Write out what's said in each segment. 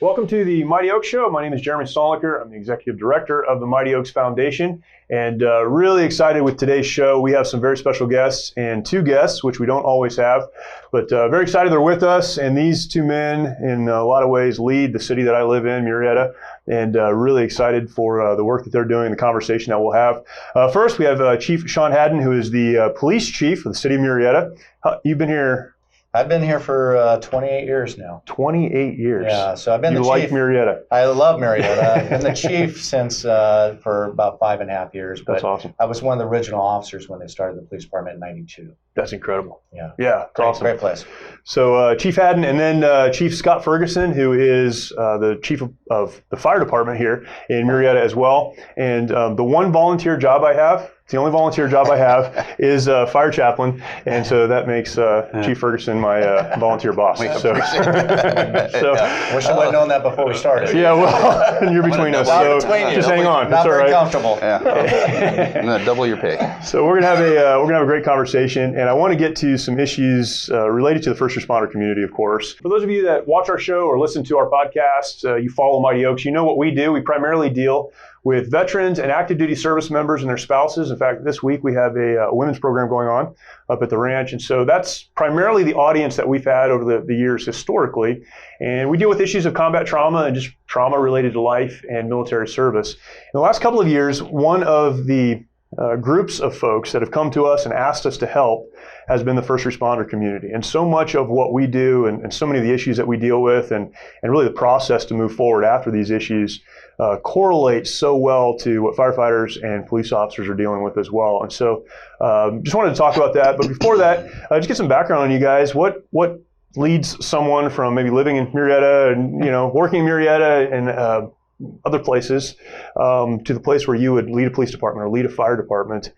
Welcome to the Mighty Oaks Show. My name is Jeremy Stoliker. I'm the Executive Director of the Mighty Oaks Foundation, and really excited with today's show. We have some very special guests and two guests, which we don't always have, but very excited they're with us. And these two men, in a lot of ways, lead the city that I live in, Murrieta, and really excited for the work that they're doing, the conversation that we'll have. First, we have Chief Sean Haddon, who is the police chief of the city of Murrieta. You've been here. I've been here for 28 years now. 28 years. Yeah, so I've been the chief. You like Murrieta? I love Murrieta. I've been the chief since for about 5.5 years. That's awesome. I was one of the original officers when they started the police department in '92. That's incredible. Yeah, it's awesome. Great place. So Chief Haddon, and then Chief Scott Ferguson, who is the chief of the fire department here in Murrieta as well. And the one volunteer job I have, the only volunteer job I have is fire chaplain, and so that makes Chief Ferguson my volunteer boss. So wish I would have known that before we started. Yeah, well, you're between us, so just hang on. Not it's all very right. comfortable. Yeah. I'm gonna double your pay. So we're gonna have a great conversation, and I want to get to some issues related to the first responder community, of course. For those of you that watch our show or listen to our podcast, you follow Mighty Oaks, you know what we do. We primarily deal with veterans and active duty service members and their spouses. In fact, this week we have a women's program going on up at the ranch. And so that's primarily the audience that we've had over the years historically. And we deal with issues of combat trauma and just trauma related to life and military service. In the last couple of years, one of the groups of folks that have come to us and asked us to help has been the first responder community. And so much of what we do and so many of the issues that we deal with and really the process to move forward after these issues correlates so well to what firefighters and police officers are dealing with as well. And so just wanted to talk about that. But before that, just get some background on you guys. What leads someone from maybe living in Murrieta and working in Murrieta and other places to the place where you would lead a police department or lead a fire department?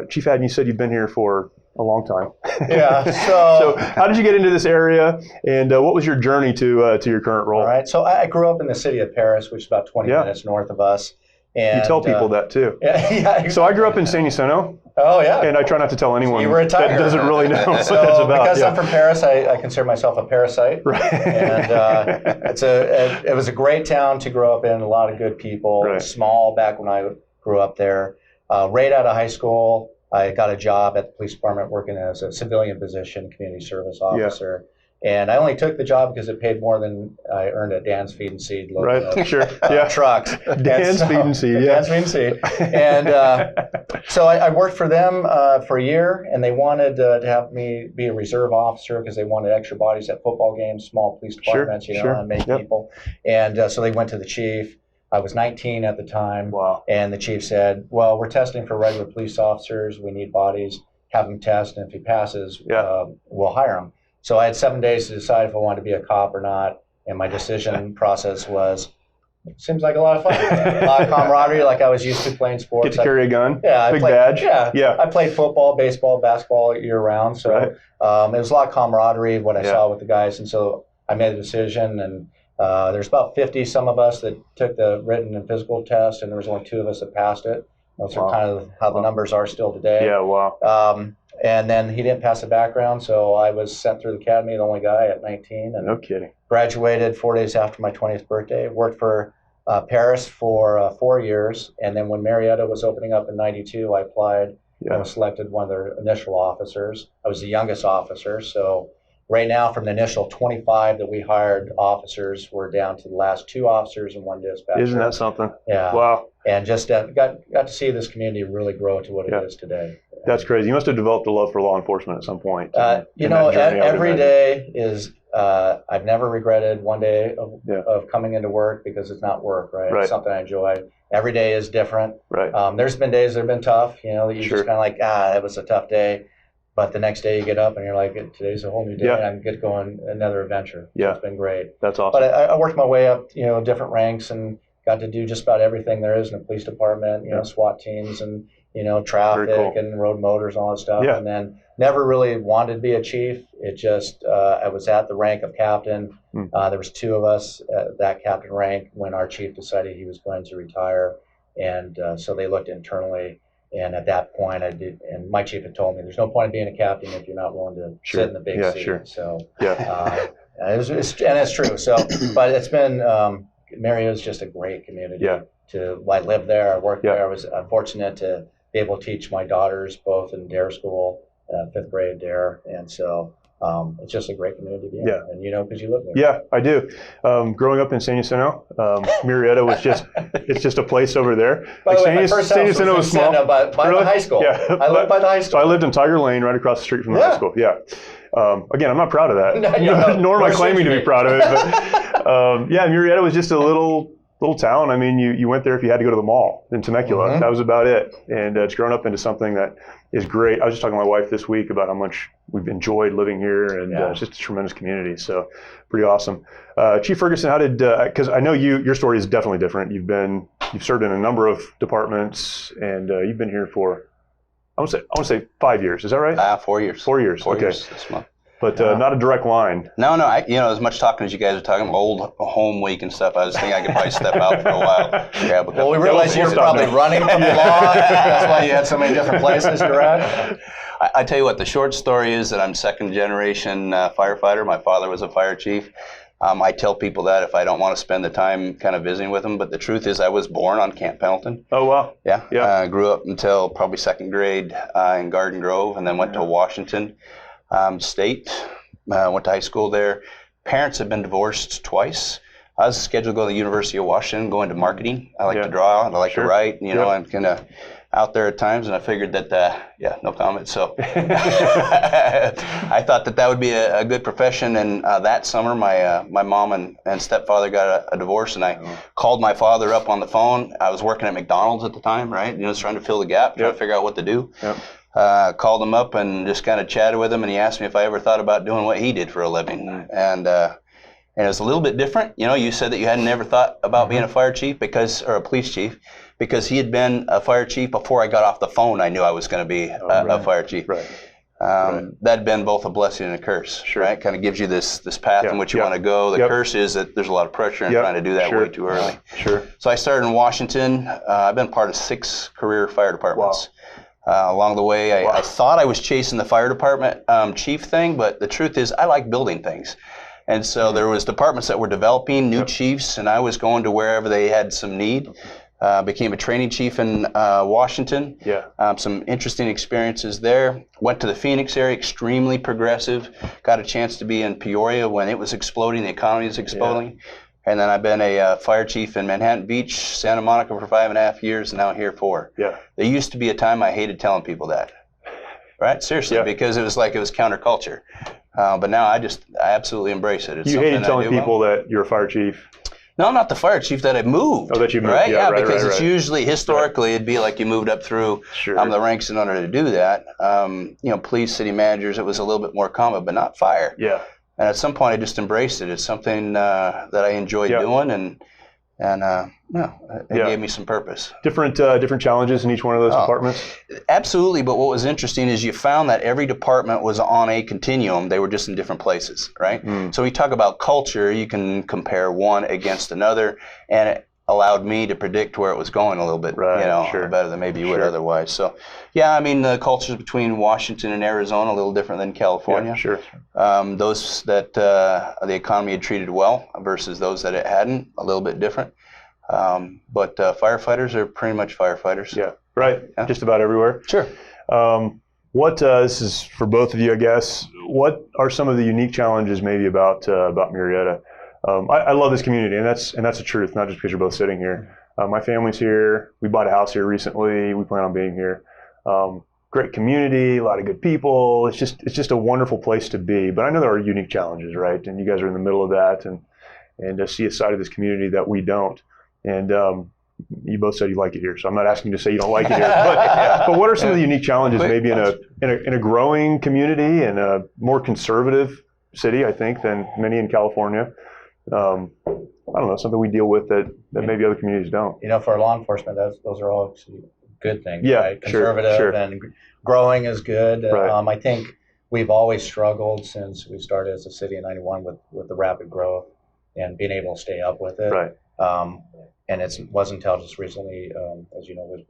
Chief Haddon, you said you've been here for a long time. Yeah. So how did you get into this area, and what was your journey to your current role? All right. So I grew up in the city of Paris, which is about 20 minutes north of us. And you tell people that too. Yeah. Exactly. So I grew up in San Jacinto. Oh yeah. And I try not to tell anyone that doesn't really know what that's about. Because I'm from Paris, I consider myself a parasite. Right. And it was a great town to grow up in. A lot of good people. Right. Small back when I grew up there. Right out of high school, I got a job at the police department working as a civilian position, community service officer. Yeah. And I only took the job because it paid more than I earned at Dan's Feed and Seed. Right, sure. Yeah. Trucks. Dan's Feed and Seed, yeah. Dan's Feed and Seed. And so I worked for them for a year, and they wanted to have me be a reserve officer because they wanted extra bodies at football games, small police departments, and many people. And so they went to the chief. I was 19 at the time. Wow. And the chief said, well, we're testing for regular police officers. We need bodies. Have him test, and if he passes, we'll hire him. So I had 7 days to decide if I wanted to be a cop or not. And my decision process was, seems like a lot of fun. A lot of camaraderie, like I was used to playing sports. Get to carry a gun? Yeah. Big badge? Yeah. I played football, baseball, basketball year round. So it was a lot of camaraderie, what I saw with the guys. And so I made a decision, and there's about 50 some of us that took the written and physical test, and there was only 2 of us that passed it. Those are kind of how the numbers are still today. Yeah, wow. And then he didn't pass the background, so I was sent through the academy, the only guy at 19. And no kidding. Graduated 4 days after my 20th birthday. Worked for Paris for 4 years, and then when Murrieta was opening up in '92, I applied and was selected one of their initial officers. I was the youngest officer, so right now, from the initial 25 that we hired officers, we're down to the last 2 officers and 1 dispatcher. Isn't that something? Yeah. Wow. And just got to see this community really grow to what it is today. That's crazy. You must have developed a love for law enforcement at some point. Every day is, I've never regretted 1 day of coming into work because it's not work, right? It's something I enjoy. Every day is different. Right. There's been days that have been tough, that you just kind of like, that was a tough day. But the next day you get up and you're like, today's a whole new day, and I can get going another adventure. So it's been great. That's awesome. But I worked my way up, different ranks, and got to do just about everything there is in the police department, SWAT teams and, traffic and road motors and all that stuff. Yeah. And then never really wanted to be a chief. It just, I was at the rank of captain. There was 2 of us at that captain rank when our chief decided he was going to retire. And so they looked internally. And at that point, and my chief had told me, there's no point in being a captain if you're not willing to sit in the big seat. Sure. So and it's true. So, but it's been Marietta's just a great community. Yeah. I lived there, I worked there. I was fortunate to be able to teach my daughters both in DARE school, 5th grade DARE, and so it's just a great community to be in. Yeah. And you know, because you live there. Yeah, I do. Growing up in San Jacinto, Murrieta was it's just a place over there. By the way, my first house was small. By really? the high school. Yeah. I lived by the high school. So I lived in Tiger Lane, right across the street from the high school. Yeah. Again, I'm not proud of that. Nor am I claiming to be proud of it. But yeah, Murrieta was just a little town. I mean, you went there if you had to go to the mall in Temecula. Mm-hmm. That was about it. And it's grown up into something that is great. I was just talking to my wife this week about how much we've enjoyed living here, and it's just a tremendous community. So pretty awesome. Chief Ferguson, how did, because I know your story is definitely different. You've served in a number of departments, and you've been here for, I want to say 5 years. Is that right? 4 years. 4 years. 4 okay. years this month. But not a direct line. No. As much talking as you guys are talking, old home week and stuff, I was thinking I could probably step out for a while. Grab a couple. Well, we realized you were probably running from the law. That's why you had so many different places you're at. I tell you what, the short story is that I'm second generation firefighter. My father was a fire chief. I tell people that if I don't want to spend the time kind of visiting with them, but the truth is I was born on Camp Pendleton. Oh, wow. Yeah. Grew up until probably second grade in Garden Grove, and then went to Washington State. Went to high school there. Parents have been divorced twice. I was scheduled to go to the University of Washington, go into marketing. I like to draw, I like to write, I'm kind of out there at times, and I figured that, no comment. So I thought that would be a good profession, and that summer my mom and stepfather got a divorce, and I called my father up on the phone. I was working at McDonald's at the time, right? Just trying to fill the gap, trying to figure out what to do. Yep. Called him up and just kind of chatted with him, and he asked me if I ever thought about doing what he did for a living. And it was a little bit different. You said that you hadn't ever thought about being a fire chief or a police chief, because he had been a fire chief before I got off the phone. I knew I was going to be a fire chief. Right. That had been both a blessing and a curse. Sure. Right? Kind of gives you this path in which you want to go. The curse is that there's a lot of pressure in trying to do that way too early. Sure. So I started in Washington. I've been part of 6 career fire departments. Wow. Along the way, I thought I was chasing the fire department chief thing, but the truth is I like building things. And so there was departments that were developing new chiefs, and I was going to wherever they had some need. Became a training chief in Washington. Some interesting experiences there. Went to the Phoenix area, extremely progressive. Got a chance to be in Peoria when it was exploding, the economy was exploding. And then I've been a fire chief in Manhattan Beach, Santa Monica for 5.5 years, and now here 4. There used to be a time I hated telling people that, right? Seriously, because it was counterculture. But now I absolutely embrace it. It's you hated telling people that you're a fire chief? No, not the fire chief, that I moved. Oh, that you moved, right? right, because it's usually, historically, it'd be like you moved up through the ranks in order to do that. Police, city managers, it was a little bit more common, but not fire. And at some point, I just embraced it. It's something that I enjoyed doing, and it gave me some purpose. Different challenges in each one of those departments? Absolutely, but what was interesting is you found that every department was on a continuum. They were just in different places, right? So we talk about culture, you can compare one against another, and it allowed me to predict where it was going a little bit, better than maybe you would otherwise. So, the cultures between Washington and Arizona a little different than California. Those that the economy had treated well versus those that it hadn't, a little bit different. But firefighters are pretty much firefighters. Just about everywhere. This is for both of you, I guess. What are some of the unique challenges maybe about Murrieta? I love this community, and that's the truth, not just because you're both sitting here. My family's here. We bought a house here recently. We plan on being here. Great community, a lot of good people. It's just a wonderful place to be. But I know there are unique challenges, right? And you guys are in the middle of that, and see a side of this community that we don't. And you both said you like it here, so I'm not asking you to say you don't like it here. But what are some of the unique challenges maybe in a growing community and a more conservative city, I think, than many in California? I don't know, something we deal with that maybe other communities don't. For law enforcement, those are all good things, yeah, right? Conservative and growing is good. Right. I think we've always struggled since we started as a city in '91 with the rapid growth and being able to stay up with it. Right. And it wasn't until just recently, as you know, with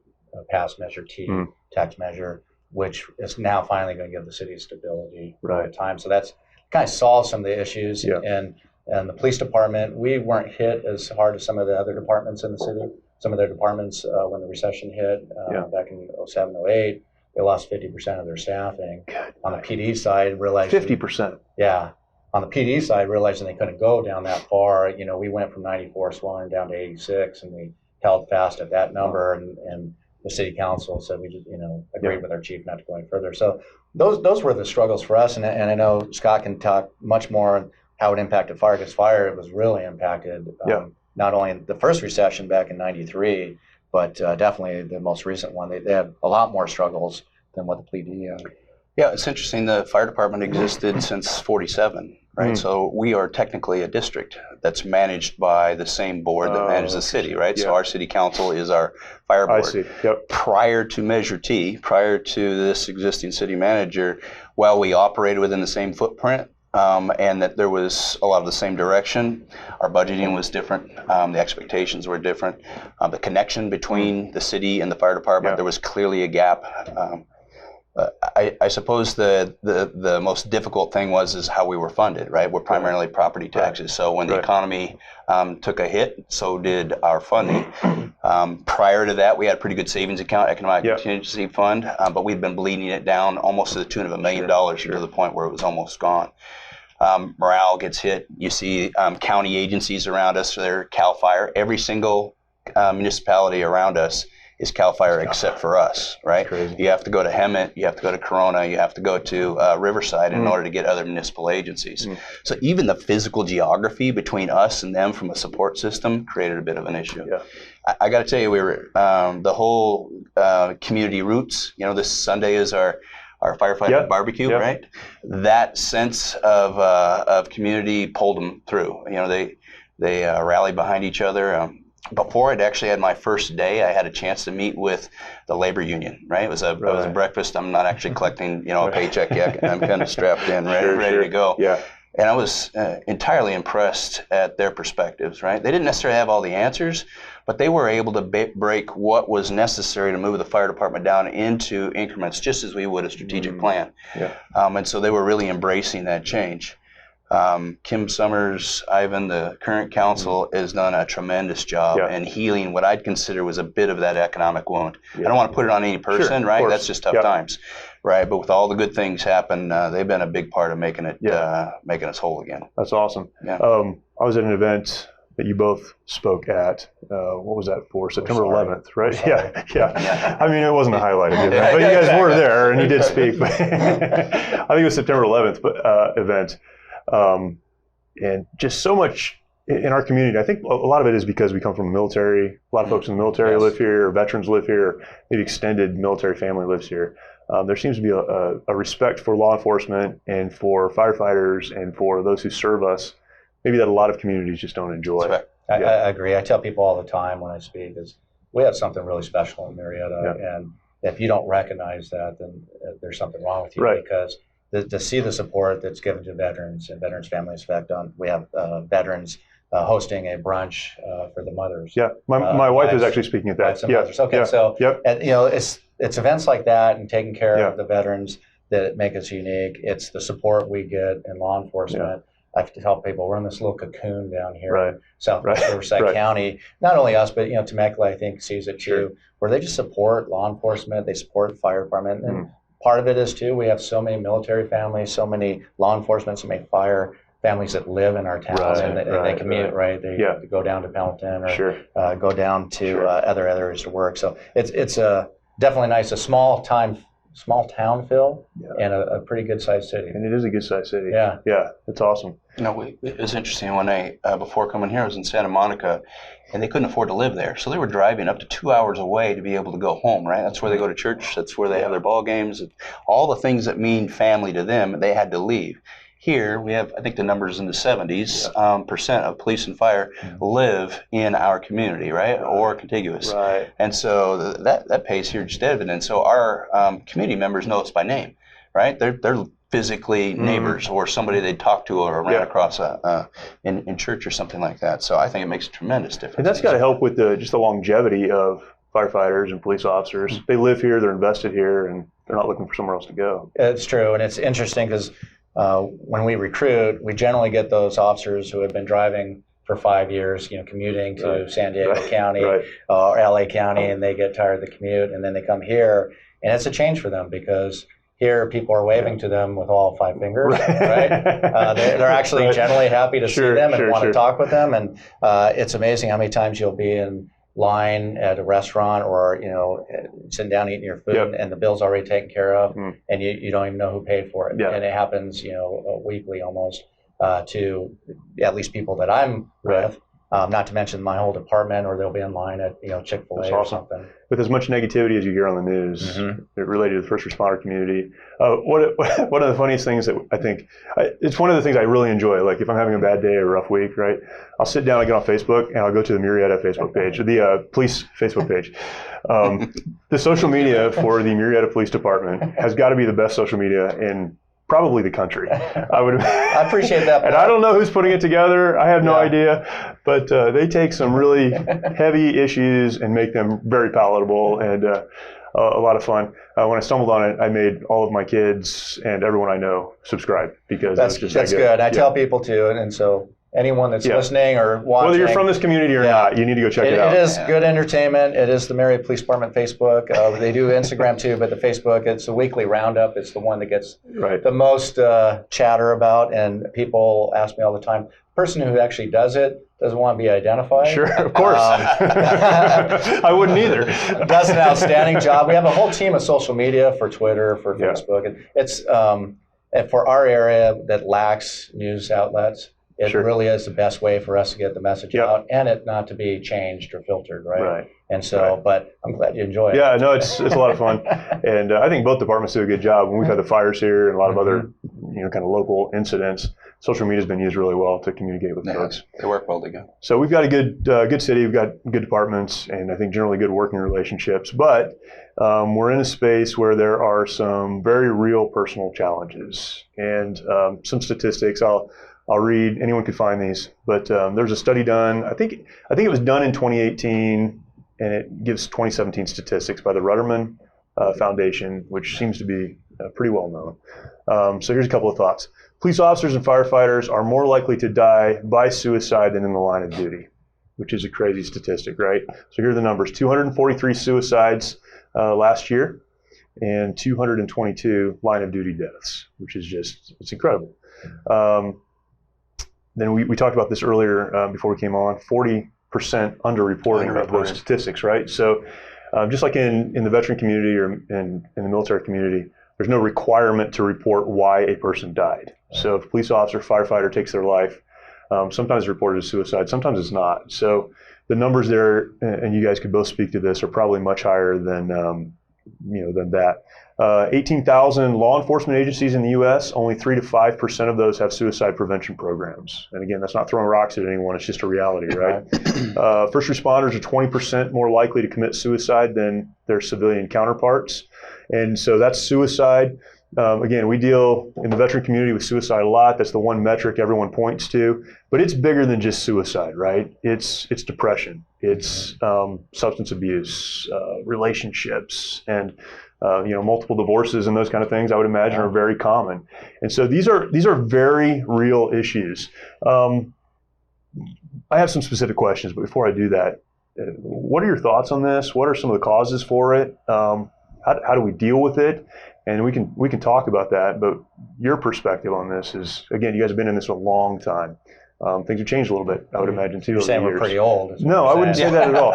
passed Measure T, tax measure, which is now finally going to give the city stability over time. So that's kind of solved some of the issues. And the police department, we weren't hit as hard as some of the other departments in the city. Some of their departments, when the recession hit back in 07, 08, they lost 50% of their staffing. On the PD side, realizing 50%. Yeah. On the PD side, realizing they couldn't go down that far, we went from 94 swelling down to 86, and we held fast at that number. And the city council said we just, agreed with our chief not to go any further. So those were the struggles for us. And I know Scott can talk much more on how it impacted fire, because fire, it was really impacted. Not only in the first recession back in 93, but definitely the most recent one. They had a lot more struggles than what the PD had. Yeah, it's interesting. The fire department existed since 47, right? So we are technically a district that's managed by the same board that manages the city, right? So our city council is our fire board. I see. Yep. Prior to Measure T, prior to this existing city manager, while we operated within the same footprint, and that there was a lot of the same direction, our budgeting was different, the expectations were different, the connection between the city and the fire department, there was clearly a gap. I suppose the most difficult thing is how we were funded, right? We're primarily property taxes. So when the economy took a hit, so did our funding. Prior to that, we had a pretty good savings account, economic contingency fund, but we'd been bleeding it down almost to the tune of $1 million to the point where it was almost gone. Morale gets hit. You see county agencies around us, they're CAL FIRE. Every single municipality around us is CAL FIRE except for us, right? You have to go to Hemet, you have to go to Corona, you have to go to Riverside in order to get other municipal agencies. So even the physical geography between us and them from a support system created a bit of an issue. I got to tell you, we were the whole community roots. This Sunday is our firefighter barbecue, right? That sense of community pulled them through. They rallied behind each other. Before I'd actually had my first day, I had a chance to meet with the labor union, right? It was a breakfast. I'm not actually collecting, a paycheck yet. I'm kind of strapped in, ready to go. And I was entirely impressed at their perspectives, right? They didn't necessarily have all the answers, but they were able to break what was necessary to move the fire department down into increments, just as we would a strategic plan. And so they were really embracing that change. Kim Summers, Ivan, the current council, has done a tremendous job in healing what I'd consider was a bit of that economic wound. I don't want to put it on any person, right? That's just tough times, right? But with all the good things happen, they've been a big part of making it, making us whole again. That's awesome. I was at an event that you both spoke at. What was that for? September 11th, right? Yeah. I mean, it wasn't a highlight of the event, but you guys were there and you did speak. I think it was September 11th event. And just so much in our community. I think a lot of it is because we come from the military. A lot of folks in the military live here, or veterans live here, maybe extended military family lives here. There seems to be a respect for law enforcement and for firefighters and for those who serve us, maybe that a lot of communities just don't enjoy. Right. I agree. I tell people all the time when I speak is we have something really special in Murrieta, and if you don't recognize that, then there's something wrong with you, because to see the support that's given to veterans and veterans families. In fact, we have veterans hosting a brunch for the mothers. My wife is actually speaking at that. It's events like that and taking care of the veterans that make us unique. It's the support we get in law enforcement. I have to tell people we're in this little cocoon down here in Southwest Riverside County. Not only us, but Temecula, I think, sees it too, where they just support law enforcement, they support the fire department, and part of it is too, we have so many military families, so many law enforcement, so many fire families that live in our towns, and they commute, They go down to Pendleton or go down to other areas to work. So it's definitely nice, a small town feel, and a pretty good sized city. And it is a good sized city. It's awesome. It was interesting when before coming here, I was in Santa Monica, and they couldn't afford to live there. So they were driving up to 2 hours away to be able to go home, right? That's where they go to church. That's where they have their ball games. All the things that mean family to them, they had to leave. Here, we have, I think the numbers in the 70s, percent of police and fire live in our community, right? Or contiguous. And so that pays huge dividends. So our community members know us by name, right? They're physically neighbors or somebody they talk to or ran across in church or something like that. So I think it makes a tremendous difference. And that's got to help with just the longevity of firefighters and police officers. They live here, they're invested here, and they're not looking for somewhere else to go. It's true, and it's interesting because when we recruit, we generally get those officers who have been driving for 5 years, commuting to San Diego County or LA County, and they get tired of the commute, and then they come here, and it's a change for them because here people are waving to them with all 5 fingers, right? They're actually generally happy to see them and want to talk with them, and it's amazing how many times you'll be in line at a restaurant or sitting down eating your food and the bill's already taken care of, and you don't even know who paid for it, and it happens weekly almost. To at least people that I'm with, not to mention my whole department, or they'll be in line at Chick-fil-A or something. With as much negativity as you hear on the news related to the first responder community, one of the funniest things that I think, it's one of the things I really enjoy. Like if I'm having a bad day or a rough week, right? I'll sit down, I get on Facebook, and I'll go to the Murrieta Facebook page, the police Facebook page. The social media for the Murrieta Police Department has got to be the best social media in probably the country. I appreciate that. And I don't know who's putting it together. I have no idea. But they take some really heavy issues and make them very palatable and a lot of fun. When I stumbled on it, I made all of my kids and everyone I know subscribe because that's good. I tell people to, and so anyone that's listening or watching, whether you're from this community or not, you need to go check it out. It is good entertainment. It is the Murrieta Police Department Facebook. They do Instagram too, but the Facebook, it's a weekly roundup. It's the one that gets the most chatter about, and people ask me all the time. The person who actually does it doesn't want to be identified. Sure, of course. I wouldn't either. Does an outstanding job. We have a whole team of social media for Twitter, for Facebook. And it's and for our area that lacks news outlets. It really is the best way for us to get the message out and it not to be changed or filtered, right? And so, but I'm glad you enjoy it. Yeah, no, it's a lot of fun. And I think both departments do a good job. When we've had the fires here and a lot of other, kind of local incidents, social media has been used really well to communicate with folks. They work well together. So we've got a good city, we've got good departments, and I think generally good working relationships. But we're in a space where there are some very real personal challenges and some statistics. I'll read, anyone could find these, but there's a study done, I think it was done in 2018, and it gives 2017 statistics by the Rudderman Foundation, which seems to be pretty well known. So here's a couple of thoughts. Police officers and firefighters are more likely to die by suicide than in the line of duty, which is a crazy statistic, right? So here are the numbers. 243 suicides last year, and 222 line of duty deaths, which is it's incredible. Then we talked about this earlier before we came on, 40% underreporting of those statistics, right? So just like in the veteran community or in the military community, there's no requirement to report why a person died. So if a police officer, firefighter takes their life, sometimes it's reported as suicide, sometimes it's not. So the numbers there, and you guys could both speak to this, are probably much higher than that. 18,000 law enforcement agencies in the U.S., only 3 to 5% of those have suicide prevention programs. And again, that's not throwing rocks at anyone, it's just a reality, right? First responders are 20% more likely to commit suicide than their civilian counterparts. And so that's suicide. Again, we deal in the veteran community with suicide a lot. That's the one metric everyone points to. But it's bigger than just suicide, right? It's depression. It's substance abuse, relationships, and multiple divorces and those kind of things, I would imagine, are very common. And so these are very real issues. I have some specific questions, but before I do that, what are your thoughts on this? What are some of the causes for it? How do we deal with it? And we can talk about that, but your perspective on this is, again, you guys have been in this a long time. Things have changed a little bit, I would imagine, too. You're saying we're pretty old. No, I wouldn't say that at all.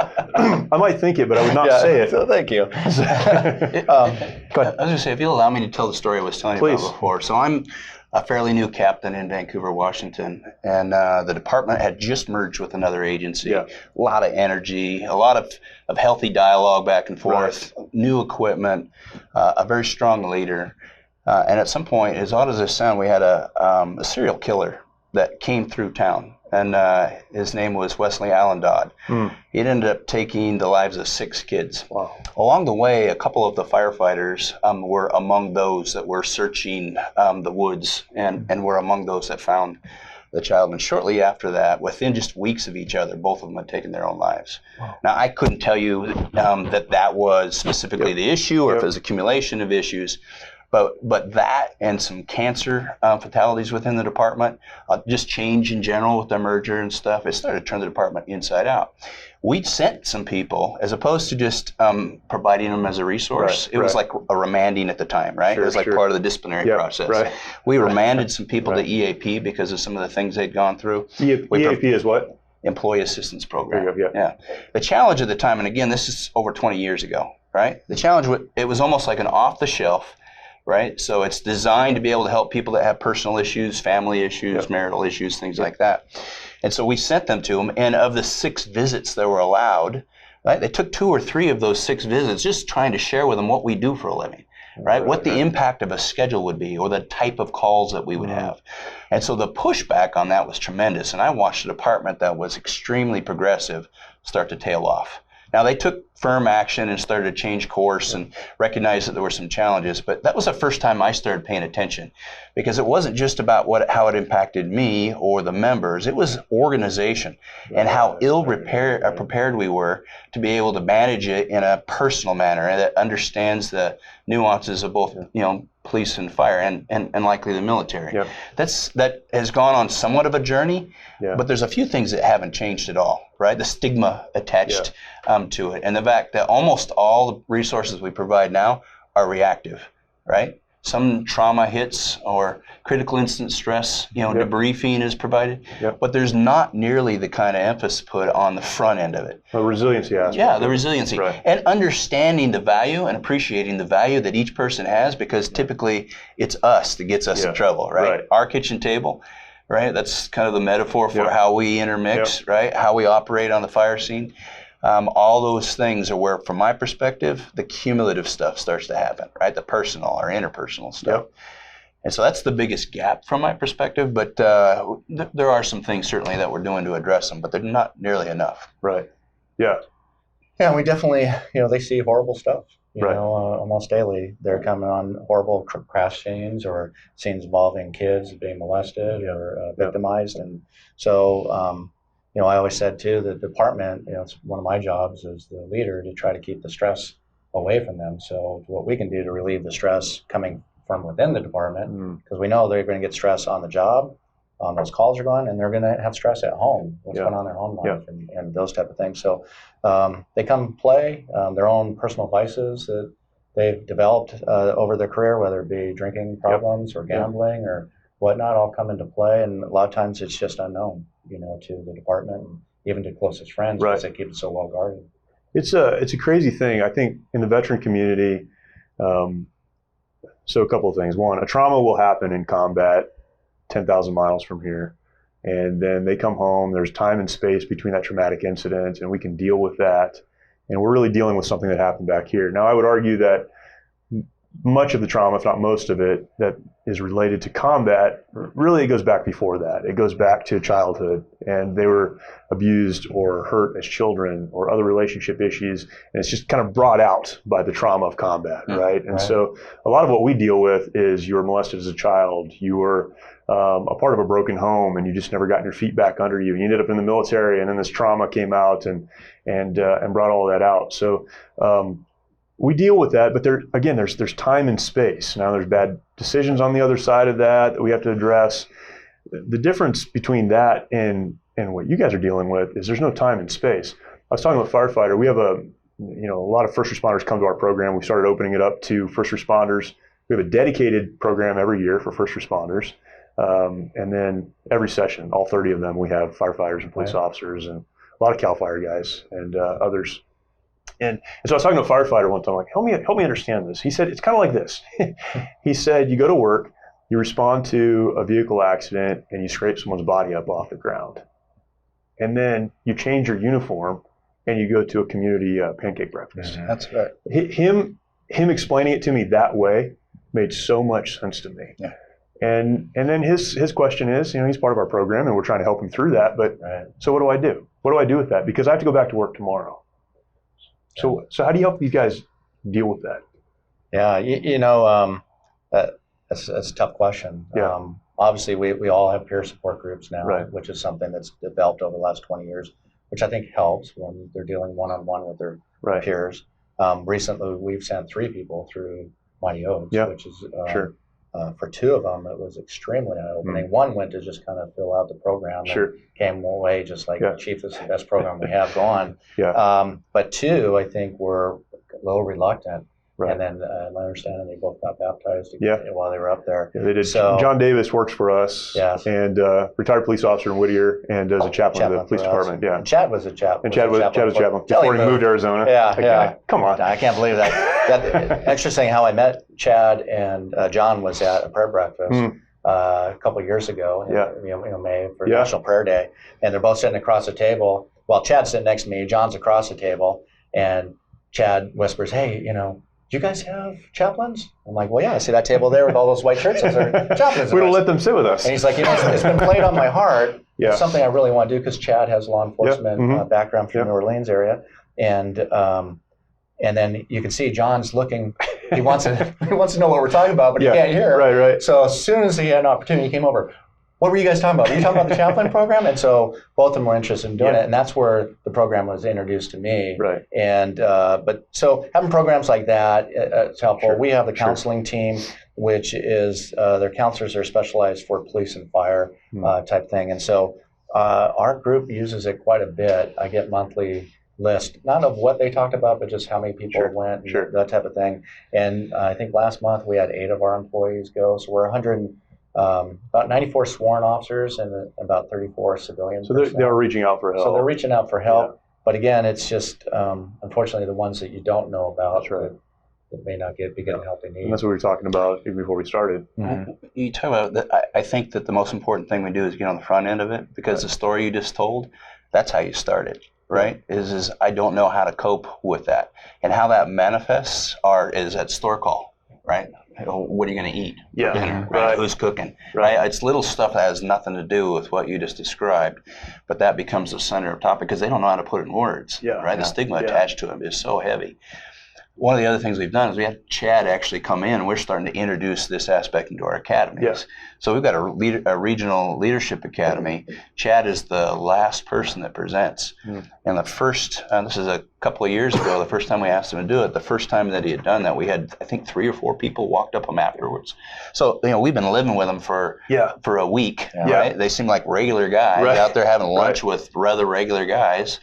I might think it, but I would not say it. So thank you. Go ahead. I was going to say, if you'll allow me to tell the story I was telling you about before. So I'm a fairly new captain in Vancouver, Washington, and the department had just merged with another agency. A lot of energy, a lot of healthy dialogue back and forth, new equipment, a very strong leader. And at some point, as odd as this sounds, we had a serial killer that came through town, and his name was Wesley Allen Dodd. He ended up taking the lives of 6 kids. Wow. Along the way, a couple of the firefighters were among those that were searching the woods and were among those that found the child. And shortly after that, within just weeks of each other, both of them had taken their own lives. Wow. Now, I couldn't tell you that was specifically the issue or if it was accumulation of issues. But that and some cancer fatalities within the department, just change in general with the merger and stuff, it started to turn the department inside out. We sent some people, as opposed to just providing them as a resource. It was like a remanding at the time, right? It was like part of the disciplinary process. Right. We remanded some people to EAP because of some of the things they'd gone through. EAP is what? Employee Assistance Program. There you go, yeah. The challenge at the time, and again, this is over 20 years ago, right? The challenge, it was almost like an off-the-shelf, right? So it's designed to be able to help people that have personal issues, family issues, marital issues, things like that. And so we sent them to them, and of the 6 visits that were allowed, right, they took 2 or 3 of those 6 visits just trying to share with them what we do for a living, right? What the impact of a schedule would be, or the type of calls that we would have. And so the pushback on that was tremendous, and I watched a department that was extremely progressive start to tail off. Now, they took firm action and started to change course and recognized that there were some challenges, but that was the first time I started paying attention, because it wasn't just about how it impacted me or the members. It was organization and how prepared we were to be able to manage it in a personal manner and that understands the nuances of both, police and fire and likely the military. That has gone on somewhat of a journey, but there's a few things that haven't changed at all, right? The stigma attached to it, and the fact that almost all the resources we provide now are reactive, right? Some trauma hits or critical incident stress, debriefing is provided, but there's not nearly the kind of emphasis put on the front end of it. The resiliency aspect. Yeah, the resiliency. Right. And understanding the value and appreciating the value that each person has, because typically it's us that gets us in trouble, right? Our kitchen table, right? That's kind of the metaphor for how we intermix, right? How we operate on the fire scene. All those things are where, from my perspective, the cumulative stuff starts to happen, right? The personal or interpersonal stuff. And so that's the biggest gap from my perspective, but there are some things certainly that we're doing to address them, but they're not nearly enough. Right. Yeah. Yeah, we definitely, they see horrible stuff, almost daily. They're coming on horrible crash scenes or scenes involving kids being molested or victimized. And so, I always said too, the department, it's one of my jobs as the leader to try to keep the stress away from them. So what we can do to relieve the stress coming from within the department, because we know they're going to get stress on the job, those calls are going, and they're going to have stress at home, what's going on in their home life and those type of things. So they come play their own personal vices that they've developed over their career, whether it be drinking problems or gambling or whatnot, all come into play. And a lot of times it's just unknown, to the department and even to closest friends, because they keep it so well guarded. It's a crazy thing. I think in the veteran community, so a couple of things. One, a trauma will happen in combat 10,000 miles from here. And then they come home, there's time and space between that traumatic incident, and we can deal with that. And we're really dealing with something that happened back here. Now, I would argue that much of the trauma, if not most of it, that is related to combat, really it goes back before that. It goes back to childhood, and they were abused or hurt as children or other relationship issues, and it's just kind of brought out by the trauma of combat, right? And so a lot of what we deal with is you were molested as a child, you were a part of a broken home, and you just never gotten your feet back under you. You ended up in the military, and then this trauma came out and brought all that out. So we deal with that, but there's time and space. Now there's bad decisions on the other side of that we have to address. The difference between that and what you guys are dealing with is there's no time and space. I was talking about firefighter. We have a lot of first responders come to our program. We started opening it up to first responders. We have a dedicated program every year for first responders. And then every session, all 30 of them, we have firefighters and police officers and a lot of CAL FIRE guys and others. And so I was talking to a firefighter one time, like, help me understand this. He said, it's kind of like this. He said, you go to work, you respond to a vehicle accident, and you scrape someone's body up off the ground. And then you change your uniform, and you go to a community pancake breakfast. Mm-hmm. That's right. Him explaining it to me that way made so much sense to me. Yeah. And then his question is, he's part of our program, and we're trying to help him through that. But so what do I do? What do I do with that? Because I have to go back to work tomorrow. So how do you help these guys deal with that? Yeah, that's a tough question. Yeah. Obviously, we all have peer support groups now, which is something that's developed over the last 20 years, which I think helps when they're dealing one-on-one with their peers. Recently, we've sent 3 people through Mighty Oaks, Yeah. which is Sure. for two of them, it was extremely eye-opening. One went to just kind of fill out the program and came away just like, Chief, this is the best program we have going. But two, I think, were a little reluctant. Right. And then my understanding, they both got baptized while they were up there. Yeah, they did. So, John Davis works for us, and retired police officer in Whittier, and does a chaplain of the police department. Yeah. And Chad was a chaplain. And Chad was a chaplain before he moved to Arizona. Yeah. Come on. I can't believe that. Interesting how I met Chad and John was at a prayer breakfast a couple of years ago. In May for National Prayer Day, and they're both sitting across the table. Well, Chad's sitting next to me. John's across the table, and Chad whispers, "Hey, do you guys have chaplains?" I'm like, "Well, yeah, I see that table there with all those white shirts. Those are chaplains." We don't let them sit with us. And he's like, it's been played on my heart. It's something I really want to do because Chad has law enforcement background from the New Orleans area. And then you can see John's looking, he wants to know what we're talking about, but he can't hear. Right. So as soon as he had an opportunity, he came over. "What were you guys talking about? Were you talking about the chaplain program?" And so both of them were interested in doing it, and that's where the program was introduced to me. Right. And but so having programs like that, it's helpful. We have the counseling team, which is their counselors are specialized for police and fire type thing, and so our group uses it quite a bit. I get monthly list, not of what they talked about, but just how many people went, and that type of thing. And I think last month we had 8 of our employees go, so we're 100. About 94 sworn officers and about 34 civilians. So they're reaching out for help. So they're reaching out for help. But again, it's just, unfortunately, the ones that you don't know about that may not be getting help they need. And that's what we were talking about even before we started. You talk about that. I think that the most important thing we do is get on the front end of it, because the story you just told, that's how you started. Right? Is I don't know how to cope with that. And how that manifests is at store call, right? What are you going to eat for dinner? Right? Who's cooking? Right? It's little stuff that has nothing to do with what you just described, but that becomes the center of topic because they don't know how to put it in words. Right? The stigma attached to them is so heavy. One of the other things we've done is we had Chad actually come in, and we're starting to introduce this aspect into our academies. So we've got a regional leadership academy. Chad is the last person that presents. And the first, this is a couple of years ago, the first time we asked him to do it, the first time that he had done that, we had, I think, 3 or 4 people walked up him afterwards. So, we've been living with them for a week, right? They seem like regular guys out there having lunch with rather regular guys.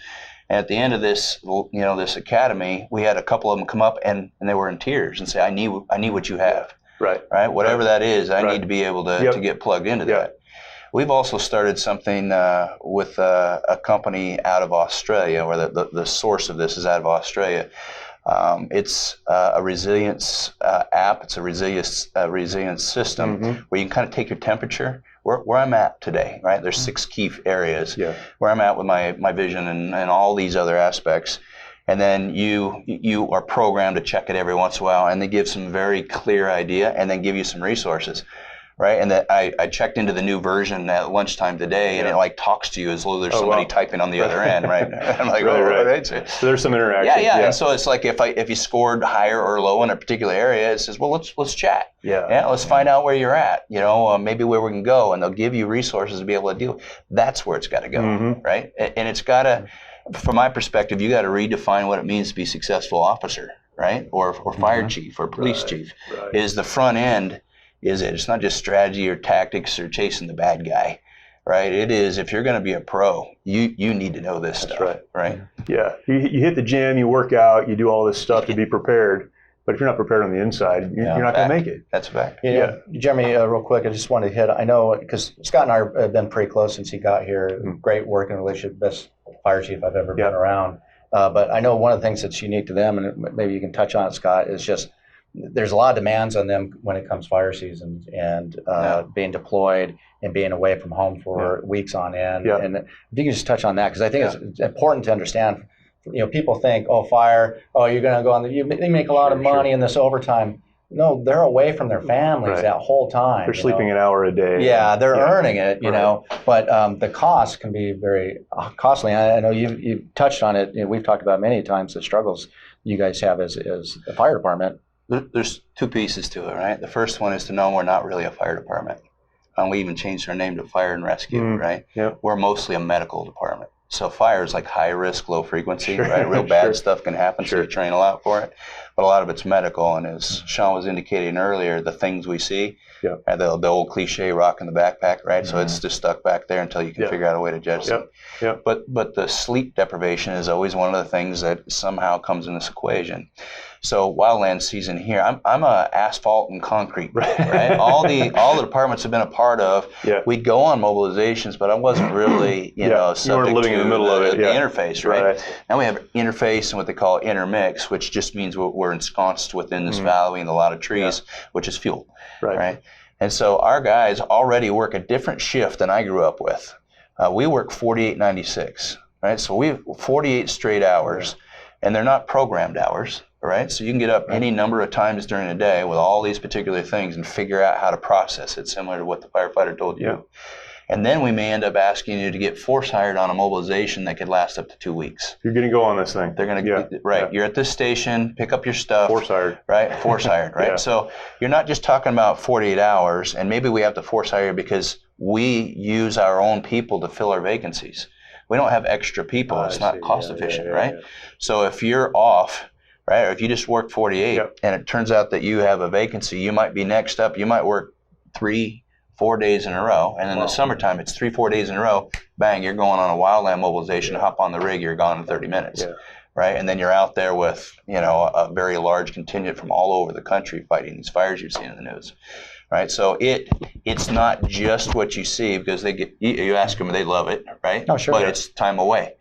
And at the end of this, this academy, we had a couple of them come up and they were in tears and say, I need what you have. Right? Whatever that is, I need to be able to get plugged into that. We've also started something with a company out of Australia, where the source of this is out of Australia. It's a resilience app. It's a resilience system where you can kind of take your temperature. Where I'm at today, right? There's 6 key areas where I'm at with my vision and all these other aspects. And then you are programmed to check it every once in a while, and they give some very clear idea, and then give you some resources. Right, and that I checked into the new version at lunchtime today, and it like talks to you as though there's somebody typing on the other end, right? I'm like, right. So there's some interaction. Yeah. And so it's like if you scored higher or low in a particular area, it says, well, let's chat. Let's find out where you're at. Maybe where we can go, and they'll give you resources to be able to deal. That's where it's got to go, right? And it's got to, from my perspective, you got to redefine what it means to be a successful officer, right? Or fire chief or police chief. Is the front end. It's not just strategy or tactics or chasing the bad guy, right? It is, if you're going to be a pro, you need to know this stuff, right? Yeah, you hit the gym, you work out, you do all this stuff to be prepared, but if you're not prepared on the inside, you're not going to make it. That's a fact. Jeremy, real quick, I just wanted to hit, I know, because Scott and I have been pretty close since he got here, great working relationship, best fire chief I've ever been around, but I know one of the things that's unique to them, and maybe you can touch on it, Scott, is just, there's a lot of demands on them when it comes fire season and being deployed and being away from home for weeks on end. And if you can just touch on that, because I think it's important to understand. People think, fire, you're going to go on. They make a lot of money in this overtime. No, they're away from their families that whole time. They're sleeping an hour a day. Yeah, they're earning it, but the cost can be very costly. I know you've touched on it. We've talked about many times the struggles you guys have as a fire department. There's 2 pieces to it, right? The first one is to know we're not really a fire department. We even changed our name to Fire and Rescue, right? We're mostly a medical department. So fire is like high risk, low frequency, right? Real bad stuff can happen, so you train a lot for it. But a lot of it's medical, and as Sean was indicating earlier, the things we see, the old cliche rock in the backpack, right? So it's just stuck back there until you can figure out a way to judge it. But the sleep deprivation is always one of the things that somehow comes in this equation. So wildland season here, I'm a asphalt and concrete, right? All the departments have been a part of. We'd go on mobilizations, but I wasn't really, subject living to in the middle of it. The interface, right? Now we have interface and what they call intermix, which just means we're ensconced within this valley and a lot of trees, which is fuel, right? And so our guys already work a different shift than I grew up with. We work 48-96, right? So we have 48 straight hours, and they're not programmed hours. Right? So you can get up any number of times during the day with all these particular things and figure out how to process it, similar to what the firefighter told you. And then we may end up asking you to get force hired on a mobilization that could last up to 2 weeks. You're going to go on this thing. They're going to, You're at this station, pick up your stuff. Force hired. Right? Force hired, right? So you're not just talking about 48 hours, and maybe we have to force hire because we use our own people to fill our vacancies. We don't have extra people. It's not cost efficient, right? So if you're off, right? Or if you just work 48 and it turns out that you have a vacancy, you might be next up. You might work 3-4 days in a row. And in the summertime, it's 3-4 days in a row. Bang, you're going on a wildland mobilization, hop on the rig, you're gone in 30 minutes. Right? And then you're out there with, a very large contingent from all over the country fighting these fires you've seen in the news. Right? So it's not just what you see because you ask them, they love it, right? Oh, sure. But it's time away.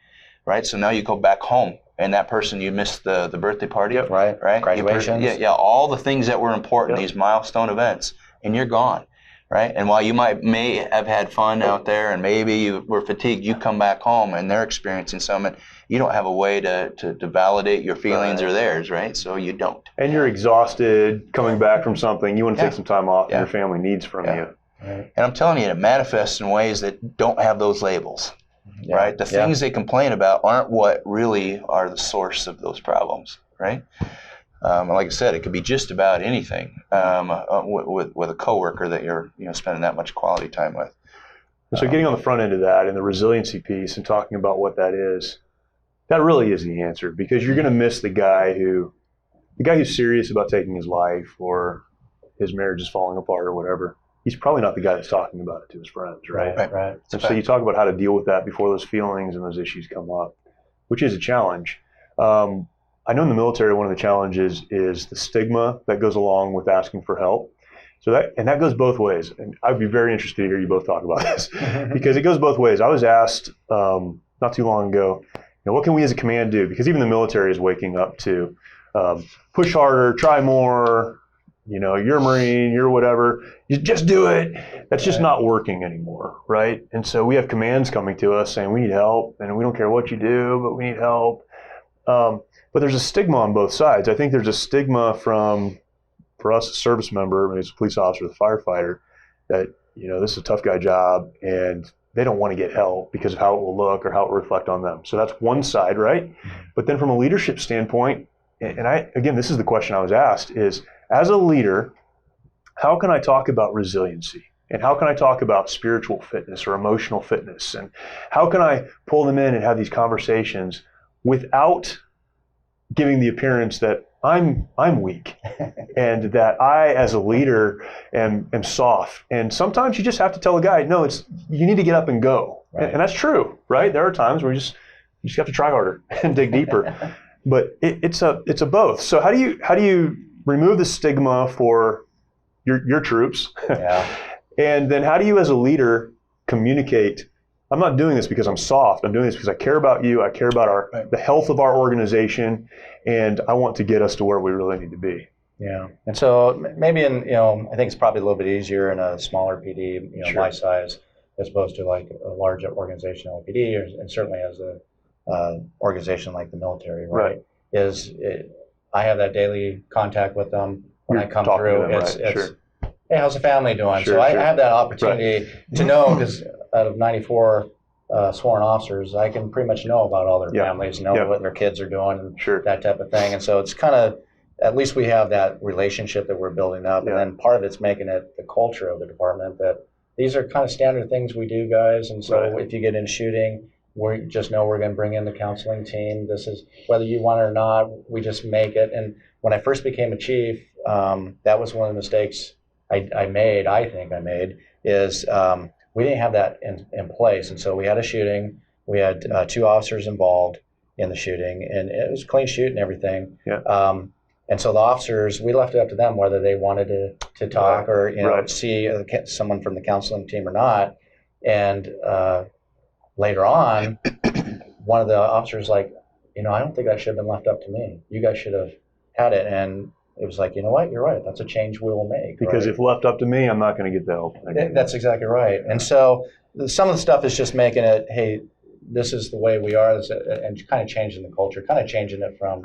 Right? So now you go back home. And that person, you missed the birthday party, right? Graduations. All the things that were important, these milestone events, and you're gone, right? And while you may have had fun out there and maybe you were fatigued, you come back home and they're experiencing something. You don't have a way to validate your feelings or theirs, right? So you don't. And you're exhausted coming back from something. You want to take some time off and your family needs from you. And I'm telling you, it manifests in ways that don't have those labels. Right? The things they complain about aren't what really are the source of those problems, right? Like I said, it could be just about anything with a coworker that you're spending that much quality time with. So getting on the front end of that and the resiliency piece and talking about what that is, that really is the answer because you're going to miss the guy who's serious about taking his life or his marriage is falling apart or whatever. He's probably not the guy that's talking about it to his friends, right? Right. And so you talk about how to deal with that before those feelings and those issues come up, which is a challenge. I know in the military, one of the challenges is the stigma that goes along with asking for help. So that goes both ways. And I'd be very interested to hear you both talk about this because it goes both ways. I was asked not too long ago, what can we as a command do? Because even the military is waking up to push harder, try more. You're a Marine, you're whatever, you just do it. That's just not working anymore, right? And so we have commands coming to us saying we need help and we don't care what you do, but we need help. But there's a stigma on both sides. I think there's a stigma for us, a service member, maybe it's a police officer, the firefighter, that, this is a tough guy job and they don't want to get help because of how it will look or how it will reflect on them. So that's one side, right? But then from a leadership standpoint, and again, this is the question I was asked is, as a leader, how can I talk about resiliency? And how can I talk about spiritual fitness or emotional fitness? And how can I pull them in and have these conversations without giving the appearance that I'm weak and that I, as a leader, am soft? And sometimes you just have to tell a guy, no, you need to get up and go. Right. And that's true, right? There are times where you just have to try harder and dig deeper. But it's a both. So how do you remove the stigma for your troops? And then how do you as a leader communicate, I'm not doing this because I'm soft. I'm doing this because I care about you. I care about the health of our organization, and I want to get us to where we really need to be. Yeah. And so maybe I think it's probably a little bit easier in a smaller PD, my size, as opposed to like a large organization like PD, and certainly as a organization like the military, right? I have that daily contact with them when I come through. Hey, how's the family doing? I have that opportunity to know, because out of 94 sworn officers, I can pretty much know about all their families, know what their kids are doing, and that type of thing. And so it's kind of, at least we have that relationship that we're building up. And then part of it's making it the culture of the department that these are kind of standard things we do, guys. And so if you get in shooting, we just know we're going to bring in the counseling team. This is whether you want it or not. We just make it. And when I first became a chief, that was one of the mistakes I made. I think I made is we didn't have that in place, and so we had a shooting. We had 2 officers involved in the shooting, and it was a clean shoot and everything. Yeah. And so the officers, we left it up to them whether they wanted to talk or see someone from the counseling team or not. And later on, one of the officers like, I don't think that should have been left up to me. You guys should have had it. And it was like, you know what? You're right. That's a change we will make. Because if left up to me, I'm not going to get the help. That's exactly right. And so some of the stuff is just making it, hey, this is the way we are, and kind of changing the culture, kind of changing it from,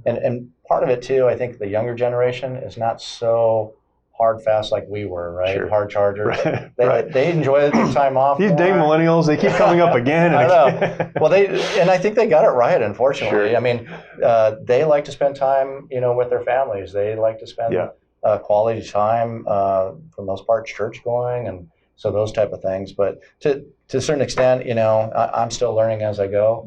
and part of it too, I think the younger generation is not so hard fast like we were, right? Sure. Hard chargers. Right. They enjoy their time off. These dang millennials, they keep coming up again. And I know. Well, and I think they got it right, unfortunately. Sure. I mean, they like to spend time, with their families. They like to spend quality time, for the most part, church going, and so those type of things. But to a certain extent, I'm still learning as I go.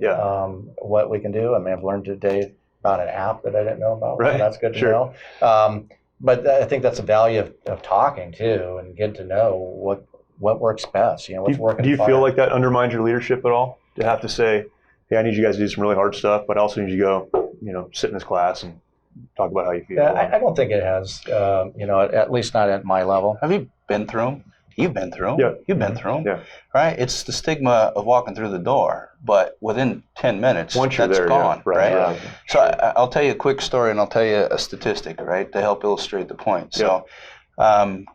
What we can do. I mean, I've learned today about an app that I didn't know about. Right. So that's good to know. But I think that's the value of talking too, and getting to know what works best. What's working. Do you feel like that undermines your leadership at all? To have to say, hey, I need you guys to do some really hard stuff, but I also need you to go, sit in this class and talk about how you feel. Yeah, I don't think it has. At least not at my level. Have you been through them? You've been through them. Yeah. You've been through them. Yeah. Right? It's the stigma of walking through the door, but within 10 minutes, once you're that's there, gone. Right? Yeah. So I'll tell you a quick story, and I'll tell you a statistic, right, to help illustrate the point. So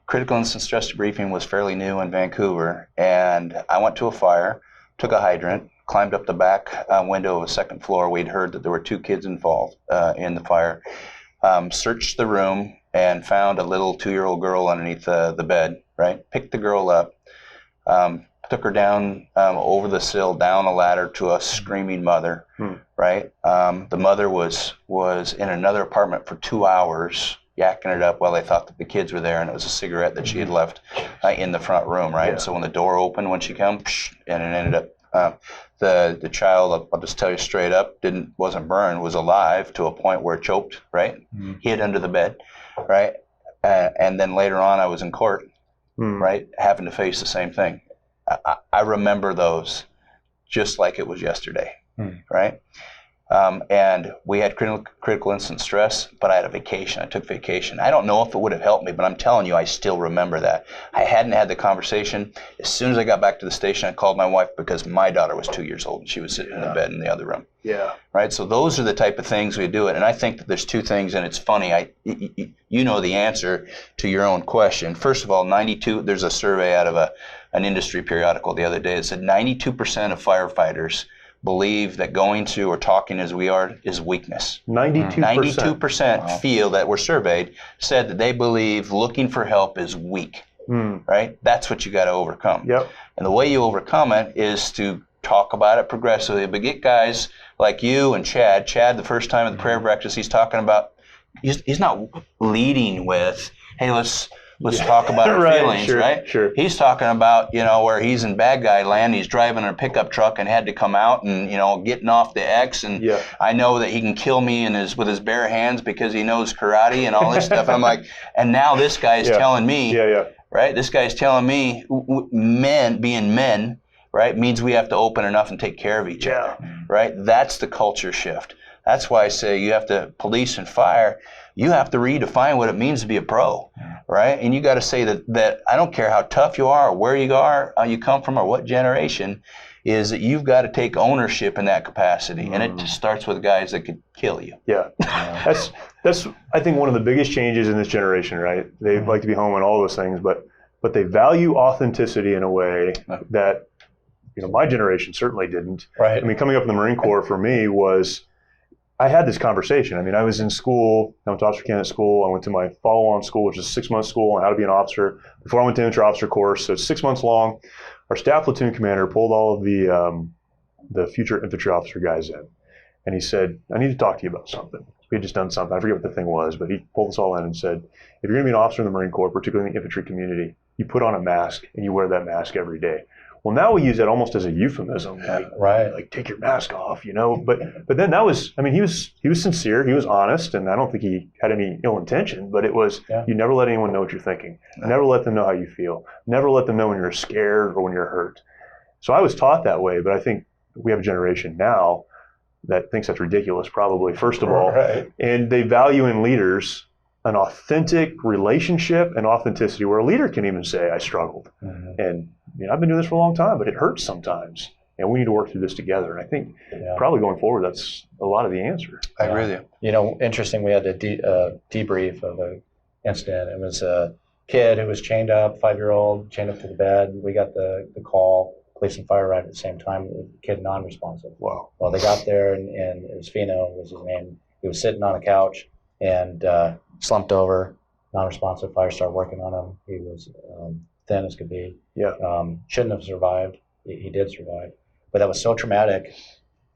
critical incident stress debriefing was fairly new in Vancouver, and I went to a fire, took a hydrant, climbed up the back window of a second floor. We'd heard that there were 2 kids involved in the fire. Searched the room and found a little 2-year-old girl underneath the bed, right? Picked the girl up, took her down over the sill, down a ladder to a screaming mother, right? The mother was in another apartment for 2 hours, yakking it up while they thought that the kids were there, and it was a cigarette that she had left in the front room, right? Yeah. So when the door opened, when she came, and it ended up, the child, I'll just tell you straight up, wasn't burned, was alive to a point where it choked, right? Hid under the bed, right? And then later on, I was in court, right, having to face the same thing. I remember those just like it was yesterday, right? And we had critical incident stress, but I had a vacation. I took vacation. I don't know if it would have helped me, but I'm telling you, I still remember that. I hadn't had the conversation. As soon as I got back to the station, I called my wife because my daughter was 2 years old and she was sitting in the bed in the other room. Yeah. Right. So those are the type of things we do it. And I think that there's 2 things, and it's funny. You know the answer to your own question. First of all, there's a survey out of an industry periodical the other day that said 92% of firefighters believe that going to or talking as we are is weakness. 92%. 92% feel that were surveyed said that they believe looking for help is weak. Right? That's what you got to overcome. Yep. And the way you overcome it is to talk about it progressively, but get guys like you and Chad. Chad, the first time at the prayer breakfast, he's talking about, he's not leading with, hey, let's talk about our feelings, right? Sure. He's talking about, where he's in bad guy land, he's driving a pickup truck and had to come out and, getting off the X, and I know that he can kill me with his bare hands because he knows karate and all this stuff. I'm like, and now this guy's telling me, right? This guy's telling me men, being men, right, means we have to open enough and take care of each other, right? That's the culture shift. That's why I say you have to police and fire. You have to redefine what it means to be a pro, right? And you got to say that I don't care how tough you are or where you are, you come from or what generation, is that you've got to take ownership in that capacity. And it just starts with guys that could kill you. Yeah. That's I think one of the biggest changes in this generation, right? They like to be home and all those things, but they value authenticity in a way that, my generation certainly didn't. Right. I mean, coming up in the Marine Corps for me was, I had this conversation. I mean, I was in school, I went to officer candidate school, I went to my follow-on school, which is a 6-month school on how to be an officer, before I went to infantry officer course, so it's 6 months long. Our staff platoon commander pulled all of the future infantry officer guys in, and he said, I need to talk to you about something. We had just done something, I forget what the thing was, but he pulled us all in and said, if you're gonna be an officer in the Marine Corps, particularly in the infantry community, you put on a mask and you wear that mask every day. Well, now we use that almost as a euphemism, like take your mask off, But then that was, he was sincere, he was honest, and I don't think he had any ill intention. But it was, you never let anyone know what you're thinking, never let them know how you feel, never let them know when you're scared or when you're hurt. So I was taught that way, but I think we have a generation now that thinks that's ridiculous, probably, first of all, and they value in leaders an authentic relationship and authenticity, where a leader can even say, I struggled. And I've been doing this for a long time, but it hurts sometimes. And we need to work through this together. And I think probably going forward, that's a lot of the answer. I agree with you. Interesting, we had a debrief of an incident. It was a kid who was chained up, 5-year-old, chained up to the bed. We got the call, police and fire arrived at the same time, the kid non-responsive. Wow. Well, they got there, and it was Fino, was his name. He was sitting on a couch and slumped over, non-responsive. Fire started working on him. He was thin as could be. Shouldn't have survived. He did survive. But that was so traumatic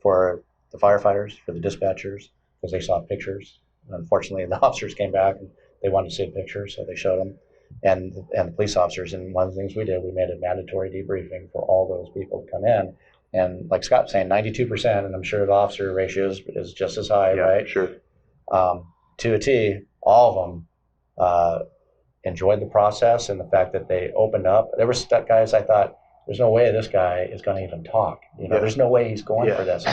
for the firefighters, for the dispatchers, because they saw pictures. Unfortunately, the officers came back and they wanted to see a picture, so they showed them. And the police officers, and one of the things we did, we made a mandatory debriefing for all those people to come in. And like Scott was saying, 92%, and I'm sure the officer ratio is just as high, right? Sure. To a T, all of them enjoyed the process and the fact that they opened up. There were guys I thought, there's no way this guy is going to even talk. There's no way he's going for this.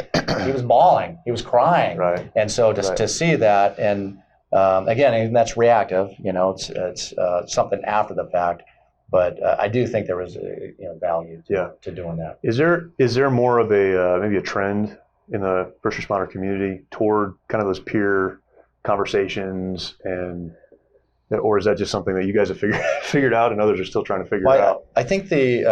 He was bawling. He was crying. Right. And so to see that, and again, and that's reactive. It's something after the fact. But I do think there was value to doing that. Is there more of maybe a trend in the first responder community toward kind of those peer conversations, or is that just something that you guys have figured out and others are still trying to figure out? I think the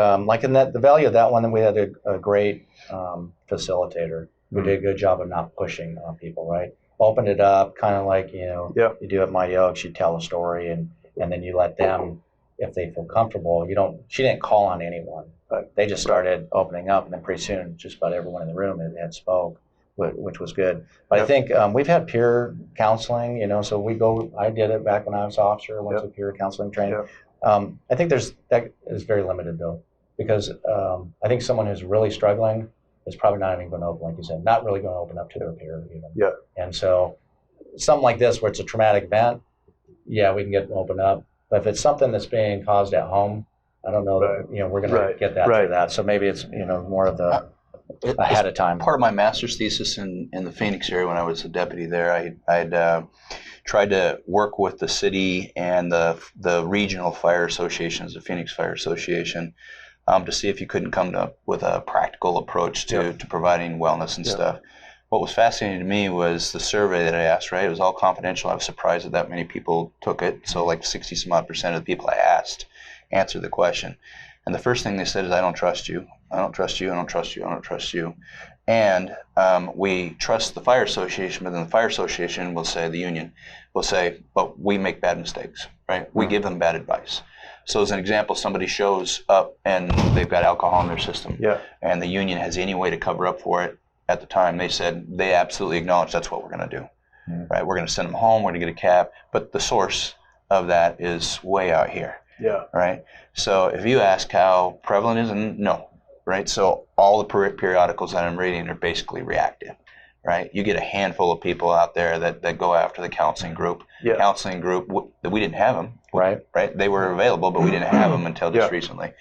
value of that one, we had a great facilitator who did a good job of not pushing on people, right? Opened it up, kind of like you do at Mighty Oaks. You tell a story, and then you let them, if they feel comfortable. She didn't call on anyone, but they just started opening up, and then pretty soon, just about everyone in the room had spoke, which was good. But I think we've had peer counseling, so I did it back when I was officer, went to peer counseling training. I think that is very limited though, because I think someone who's really struggling is probably not even going to open, like you said, not really going to open up to their peer even. And so something like this, where it's a traumatic event, we can get them open up. But if it's something that's being caused at home, I don't know that, we're going to get that through that. So maybe it's, more of the ahead of time. Part of my master's thesis in the Phoenix area when I was a deputy there, I'd tried to work with the city and the regional fire associations, the Phoenix Fire Association, to see if you couldn't come up with a practical approach to providing wellness and stuff. What was fascinating to me was the survey that I asked, right? It was all confidential. I was surprised that many people took it. So like 60-some-odd% of the people I asked answered the question. And the first thing they said is, I don't trust you. I don't trust you. I don't trust you. I don't trust you. And we trust the fire association, but then the fire association will say, the union will say, but we make bad mistakes, right? We give them bad advice. So as an example, somebody shows up and they've got alcohol in their system, and the union has any way to cover up for it. At the time, they said they absolutely acknowledge that's what we're going to do, right? We're going to send them home. We're going to get a cab, but the source of that is way out here, right? So if you ask how prevalent it is, no, right? So all the periodicals that I'm reading are basically reactive, right? You get a handful of people out there that go after the counseling group. Counseling group, we didn't have them, right? They were available, but we didn't have them until just recently.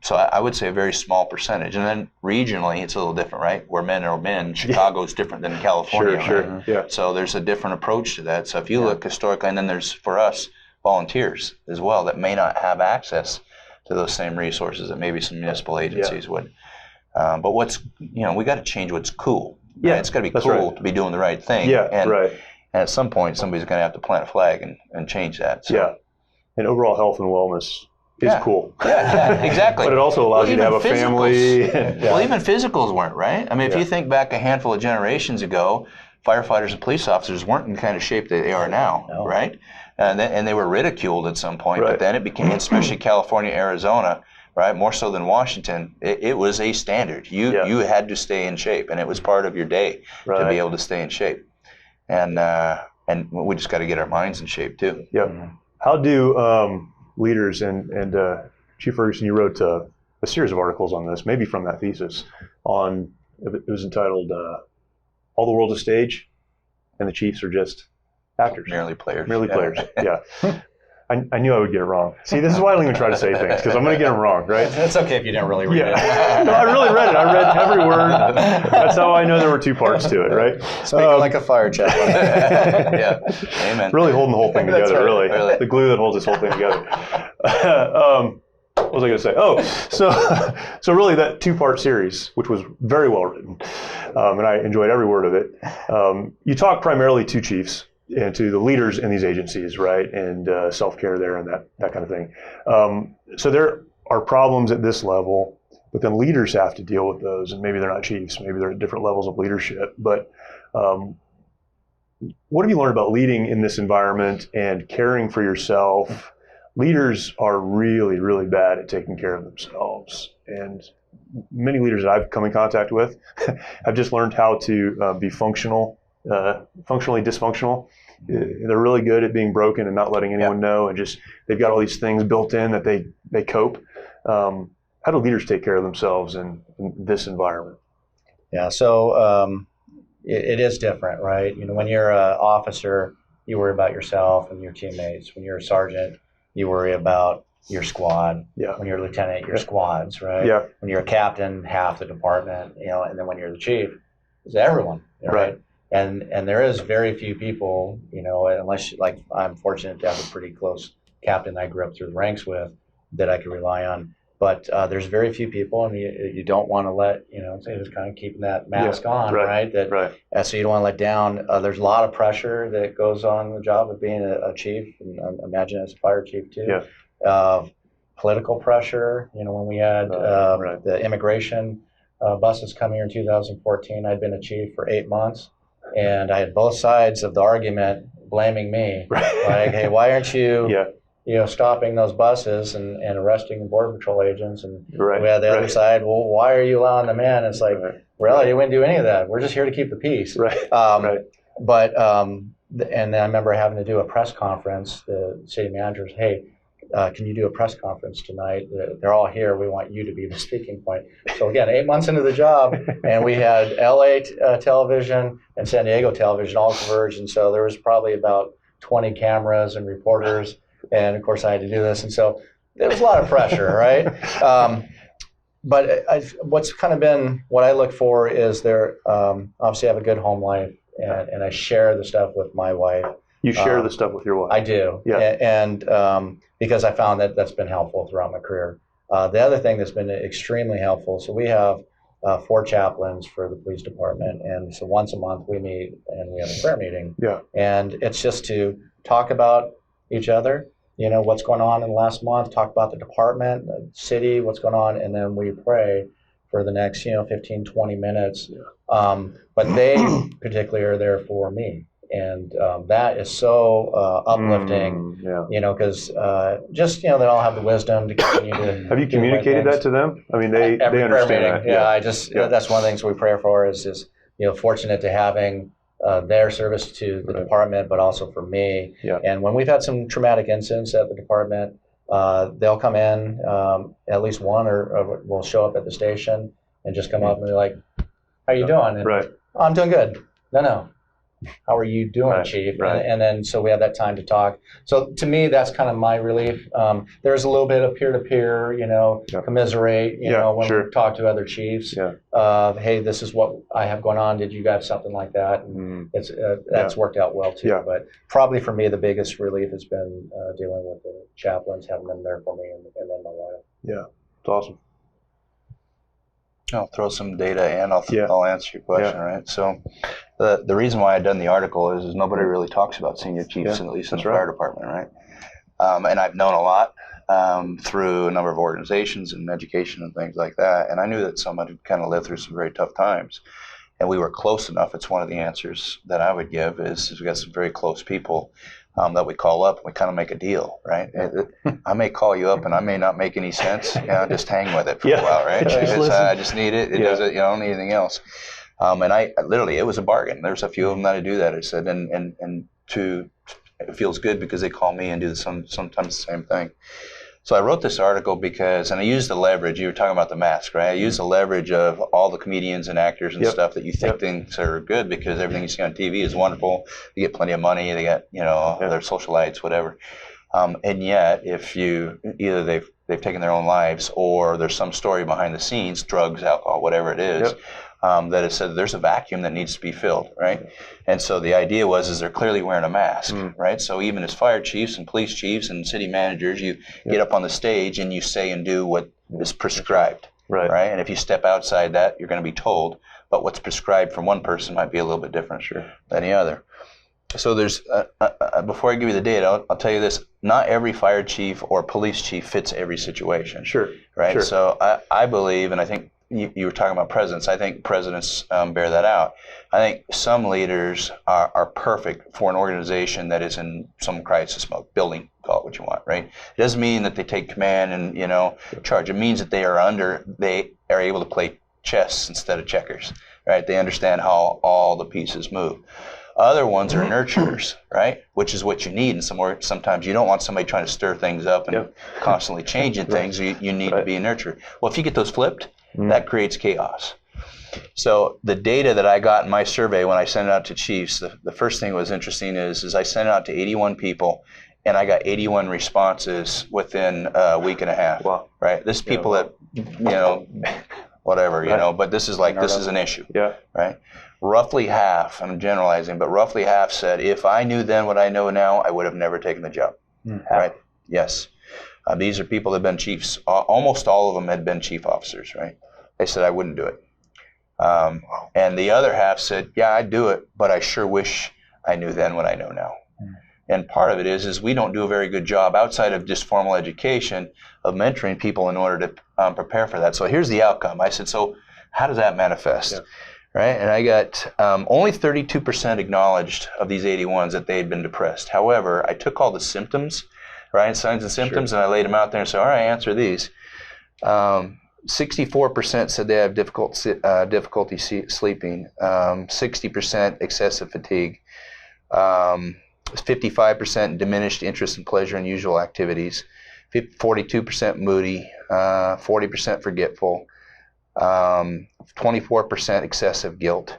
So I would say a very small percentage. And then regionally, it's a little different, right? Where men are men. Chicago's different than California. Right? So there's a different approach to that. So if you look historically, and then there's, for us, volunteers as well that may not have access to those same resources that maybe some municipal agencies would. But we got to change what's cool. Right? It's got to be cool to be doing the right thing. And at some point, somebody's going to have to plant a flag and change that. So. And overall health and wellness is cool. Exactly. But it also allows you to have a family. Well, even physicals weren't, right? I mean, if you think back a handful of generations ago, firefighters and police officers weren't in the kind of shape that they are now, right? And they were ridiculed at some point, but then it became, especially California, Arizona, right? More so than Washington, it was a standard. You had to stay in shape, and it was part of your day to be able to stay in shape. And we just got to get our minds in shape too. How do leaders and Chief Ferguson, you wrote a series of articles on this, maybe from that thesis, on, it was entitled, All the World's a Stage, and the Chiefs are just actors. Merely players. Merely players, yeah. I knew I would get it wrong. See, this is why I don't even try to say things, because I'm going to get them wrong, right? It's okay if you didn't really read it. No, I really read it. I read every word. That's how I know there were two parts to it, right? Speaking like a fire chaplain. Yeah, amen. Really holding the whole thing together, right. really. The glue that holds this whole thing together. What was I going to say? Oh, so really that two-part series, which was very well written, and I enjoyed every word of it. You talk primarily to chiefs and to the leaders in these agencies, right, and self-care there and that kind of thing. So there are problems at this level, but then leaders have to deal with those, and maybe they're not chiefs, maybe they're at different levels of leadership. But what have you learned about leading in this environment and caring for yourself? Leaders are really, really bad at taking care of themselves, and many leaders that I've come in contact with have just learned how to be functionally dysfunctional. They're really good at being broken and not letting anyone know, and just they've got all these things built in that they cope. How do leaders take care of themselves in this environment? Yeah, so it is different, right? When you're an officer, you worry about yourself and your teammates. When you're a sergeant, you worry about your squad. Yeah. When you're a lieutenant, your squads, right? Yeah. When you're a captain, half the department, and then when you're the chief, it's everyone, right? And there is very few people, unless I'm fortunate to have a pretty close captain I grew up through the ranks with that I can rely on. But there's very few people, and you don't want to let, say just kind of keeping that mask on, right? So you don't want to let down. There's a lot of pressure that goes on the job of being a chief, and I imagine as a fire chief too. Yeah. Political pressure, when we had the immigration buses coming here in 2014, I'd been a chief for 8 months, and I had both sides of the argument blaming me. Like, hey, why aren't you... stopping those buses and arresting the Border Patrol agents, and we had the other side, well, why are you allowing them in? It's like, really, you wouldn't do any of that. We're just here to keep the peace. But, and I remember having to do a press conference, the city managers, hey, can you do a press conference tonight? They're all here. We want you to be the speaking point. So again, 8 months into the job, and we had LA television and San Diego television all converged, and so there was probably about 20 cameras and reporters. And of course, I had to do this, and so there was a lot of pressure, right? But what's kind of been what I look for is obviously I have a good home life, and I share the stuff with my wife. You share the stuff with your wife? I do, and because I found that that's been helpful throughout my career. The other thing that's been extremely helpful, so we have 4 chaplains for the police department, and so once a month we meet and we have a prayer meeting. And it's just to talk about each other, what's going on in the last month, talk about the department, the city, what's going on, and then we pray for the next, 15, 20 minutes. But they particularly are there for me. And that is so uplifting, because just, they all have the wisdom to continue to Have you communicated that to them? I mean, they understand that. That's one of the things we pray for is fortunate to having their service to the department, but also for me. And when we've had some traumatic incidents at the department, they'll come in, at least one or will show up at the station and just come up and be like, how are you doing? And, oh, I'm doing good. No. How are you doing, Chief? And then so we have that time to talk. So to me, that's kind of my relief. There's a little bit of peer-to-peer, commiserate, when we talk to other chiefs. Hey, this is what I have going on. Did you guys something like that? And that's worked out well too. But probably for me, the biggest relief has been dealing with the chaplains, having them there for me, and then my wife. Yeah, it's awesome. I'll throw some data and I'll answer your question, right? So the reason why I've done the article is nobody really talks about senior chiefs, at least in the fire department, right? And I've known a lot through a number of organizations and education and things like that. And I knew that someone who kind of lived through some very tough times. And we were close enough. It's one of the answers that I would give is we got some very close people that we call up and we kind of make a deal, right? I may call you up and I may not make any sense. Just hang with it for a while, right? I just need it. It doesn't. I don't need anything else. And I literally, it was a bargain. There's a few of them that I do that. I said, and it feels good because they call me and do sometimes the same thing. So I wrote this article because, and I used the leverage, you were talking about the mask, right? I used the leverage of all the comedians and actors and stuff that you think things are good because everything you see on TV is wonderful. They get plenty of money, they get, their socialites, whatever. And yet, if either they've taken their own lives or there's some story behind the scenes, drugs, alcohol, whatever it is, that has said there's a vacuum that needs to be filled, right? And so the idea is they're clearly wearing a mask, right? So even as fire chiefs and police chiefs and city managers, you get up on the stage and you say and do what is prescribed, right? And if you step outside that, you're going to be told. But what's prescribed from one person might be a little bit different than the other. So there's, before I give you the data, I'll tell you this, not every fire chief or police chief fits every situation. Right? So I believe, and I think you were talking about presidents, I think presidents bear that out. I think some leaders are perfect for an organization that is in some crisis mode, building, call it what you want, right? It doesn't mean that they take command and, charge. It means that they are able to play chess instead of checkers, right? They understand how all the pieces move. Other ones are nurturers, right? Which is what you need. And sometimes you don't want somebody trying to stir things up and constantly changing things. You need to be a nurturer. Well, if you get those flipped, that creates chaos. So the data that I got in my survey when I sent it out to chiefs, the first thing that was interesting is I sent it out to 81 people, and I got 81 responses within a week and a half. Wow. Right? This is people that, whatever, but this is an issue. Right? Roughly half, I'm generalizing, but roughly half said, if I knew then what I know now, I would have never taken the job. Right? Yes. These are people that have been chiefs. Almost all of them had been chief officers, right? They said, I wouldn't do it. And the other half said, yeah, I'd do it, but I sure wish I knew then what I know now. And part of it is we don't do a very good job outside of just formal education of mentoring people in order to prepare for that. So here's the outcome. I said, so how does that manifest? Right? And I got only 32% acknowledged of these 81s that they had been depressed. However, I took all the symptoms, right, signs and symptoms, and I laid them out there and said, all right, answer these. 64% said they have difficulty sleeping. 60% excessive fatigue. 55% diminished interest and pleasure in usual activities. 42% moody. 40% forgetful. 24% excessive guilt,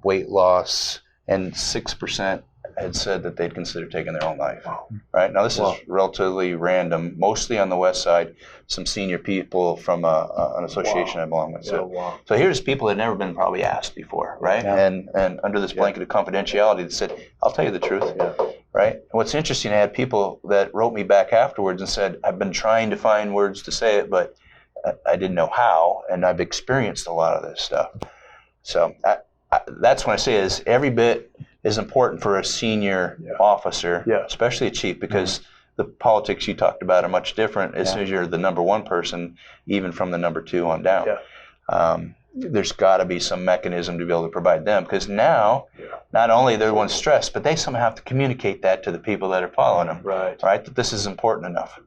weight loss, and 6% had said that they'd consider taking their own life. Right? Now this is relatively random, mostly on the west side, some senior people from an association I belong with. So here's people that had never been probably asked before, right? And under this blanket of confidentiality that said, I'll tell you the truth. Right? And what's interesting, I had people that wrote me back afterwards and said, I've been trying to find words to say it, but I didn't know how, and I've experienced a lot of this stuff. So that's when I say is every bit is important for a senior officer, especially a chief, because the politics you talked about are much different as soon as you're the number one person, even from the number two on down. There's got to be some mechanism to be able to provide them, because now not only they're the ones stressed, but they somehow have to communicate that to the people that are following them, right? That this is important enough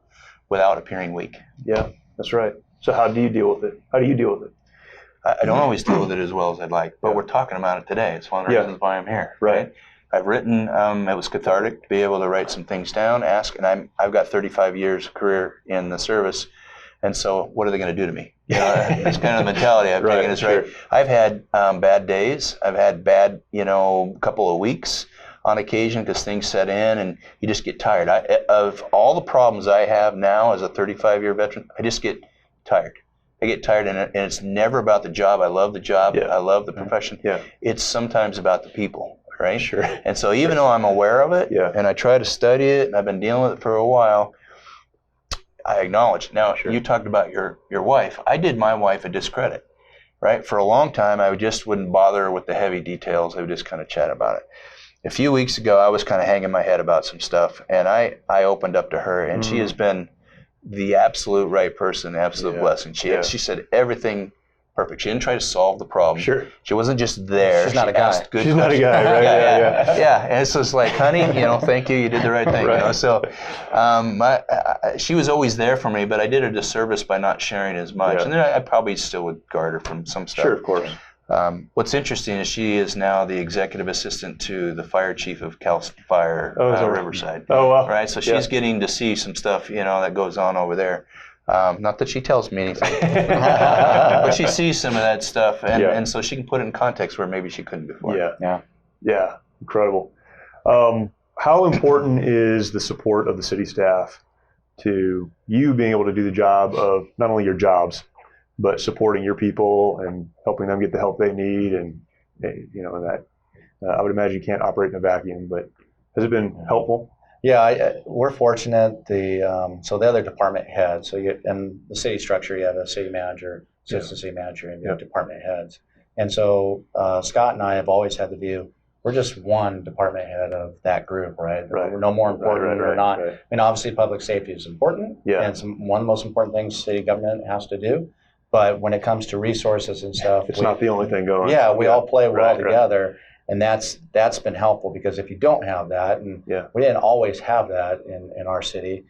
without appearing weak. Yeah, that's right. So how do you deal with it? I don't always deal with it as well as I'd like, but we're talking about it today. It's one of the reasons why I'm here. Right? I've written, it was cathartic to be able to write some things down, ask, and I've got 35 years career in the service, and so what are they going to do to me? That's kind of the mentality I've taken. Is right. I've had bad days. I've had bad, couple of weeks on occasion because things set in and you just get tired. Of all the problems I have now as a 35-year veteran, I just get tired. I get tired, and it's never about the job. I love the job. I love the profession. It's sometimes about the people, right? And so even though I'm aware of it, and I try to study it, and I've been dealing with it for a while, I acknowledge. Now, you talked about your wife. I did my wife a discredit, right? For a long time, I just wouldn't bother with the heavy details. I would just kind of chat about it. A few weeks ago, I was kind of hanging my head about some stuff, and I opened up to her, and she has been the absolute right person, absolute blessing. She said everything perfect. She didn't try to solve the problem. She wasn't just there. She's not a guy. She's not a guy, right? Yeah. And it's just like, honey, thank you. You did the right thing. So she was always there for me, but I did her a disservice by not sharing as much. And then I probably still would guard her from some stuff. Sure, of course. What's interesting is she is now the executive assistant to the fire chief of Cal Fire Riverside. Oh, wow. Right, so she's getting to see some stuff, that goes on over there. Not that she tells me anything, but she sees some of that stuff, and so she can put it in context where maybe she couldn't before. Yeah, incredible. How important is the support of the city staff to you being able to do the job of not only your jobs, but supporting your people and helping them get the help they need, and that I would imagine you can't operate in a vacuum, but has it been helpful? Yeah, we're fortunate. So the other department heads, so in the city structure, you have a city manager, assistant city manager, and you have department heads. And so Scott and I have always had the view, we're just one department head of that group, right? We're no more important or not. I mean, obviously public safety is important, and it's one of the most important things city government has to do. But when it comes to resources and stuff, it's not the only thing going on. Yeah, we all play well together, and that's been helpful, because if you don't have that, and we didn't always have that in our city,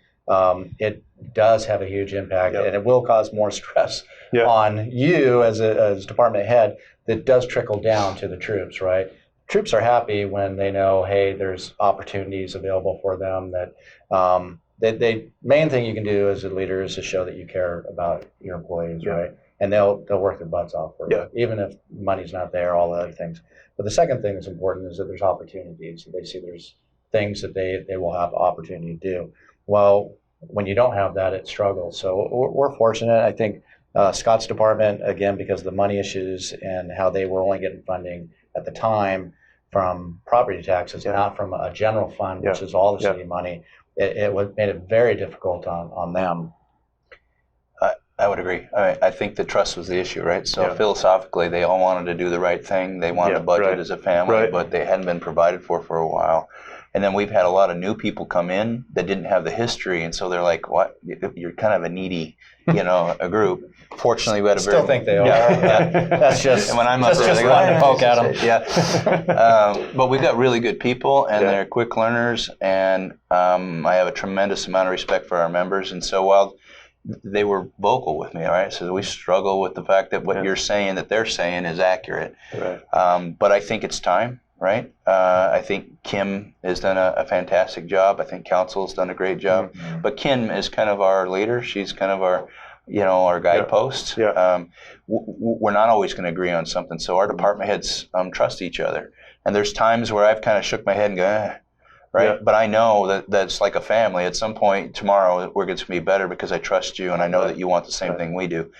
it does have a huge impact, and it will cause more stress on you as department head. That does trickle down to the troops, right? Troops are happy when they know, hey, there's opportunities available for them. That the main thing you can do as a leader is to show that you care about your employees, right? And they'll work their butts off for you, even if money's not there, all the other things. But the second thing that's important is that there's opportunities. They see there's things that they will have opportunity to do. Well, when you don't have that, it struggles. So we're fortunate. I think Scott's department, again, because of the money issues and how they were only getting funding at the time from property taxes, not from a general fund, which is all the city money, it made it very difficult on them. I would agree. I think the trust was the issue, right? So philosophically, they all wanted to do the right thing. They wanted to budget as a family, but they hadn't been provided for a while. And then we've had a lot of new people come in that didn't have the history, and so they're like, "What? You're kind of a needy, a group." Fortunately, we had a still think they are. That's just and when I'm that's up there, just one poke at them. But we've got really good people, and they're quick learners, and I have a tremendous amount of respect for our members. And so while they were vocal with me, all right, so we struggle with the fact that what you're saying that they're saying is accurate. But I think it's time. Right. I think Kim has done a fantastic job. I think council has done a great job. But Kim is kind of our leader. She's kind of our, our guidepost. We're not always going to agree on something. So our department heads trust each other. And there's times where I've kind of shook my head and go, right? But I know that that's like a family. At some point tomorrow, we're going to be better because I trust you and I know that you want the same thing we do.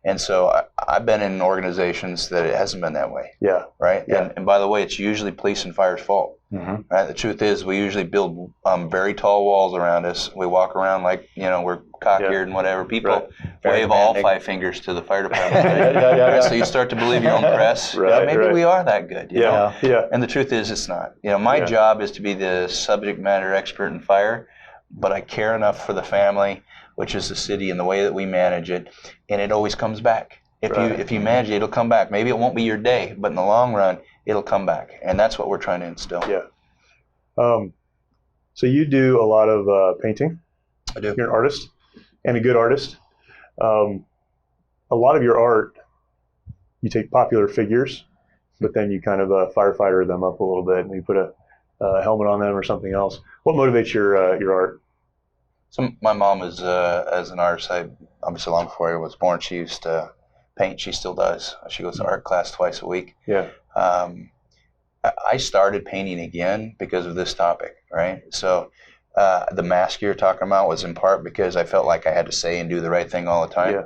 And so I've been in organizations that it hasn't been that way. Right. And by the way, it's usually police and fire's fault. Right. The truth is, we usually build very tall walls around us. We walk around like we're cock-eared and whatever. People wave all 5 fingers to the fire department. Right? So you start to believe your own press. Maybe we are that good. You know? And the truth is, it's not. My job is to be the subject matter expert in fire, but I care enough for the family, which is the city and the way that we manage it, and it always comes back. If you manage it, it'll come back. Maybe it won't be your day, but in the long run, it'll come back, and that's what we're trying to instill. So you do a lot of painting. I do. You're an artist, and a good artist. A lot of your art, you take popular figures, but then you kind of firefighter them up a little bit, and you put a helmet on them or something else. What motivates your art? So my mom is, as an artist, obviously long before I was born, she used to paint. She still does. She goes to art class twice a week. I started painting again because of this topic, right? So the mask you're talking about was in part because I felt like I had to say and do the right thing all the time.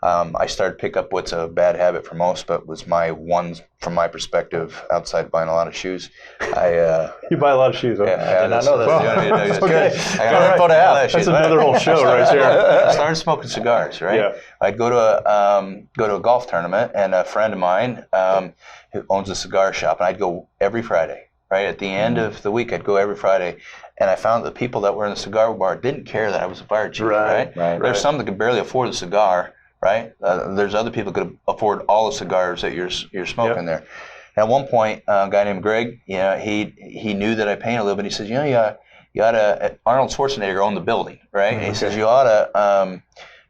I started to pick up what's a bad habit for most, but was my one, from my perspective, outside buying a lot of shoes. You buy a lot of shoes, huh? I did not know this. That's good. That's another whole show right there. I started smoking cigars, right? I'd go to a golf tournament, and a friend of mine who owns a cigar shop, and I'd go every Friday. Right at the end of the week, I'd go every Friday, and I found that the people that were in the cigar bar didn't care that I was a fire chief. There's some that could barely afford a cigar. Right. There's other people who could afford all the cigars that you're smoking there. At one point, a guy named Greg, he knew that I paint a little bit. He says, you ought to. Arnold Schwarzenegger owned the building, right? And he says you ought to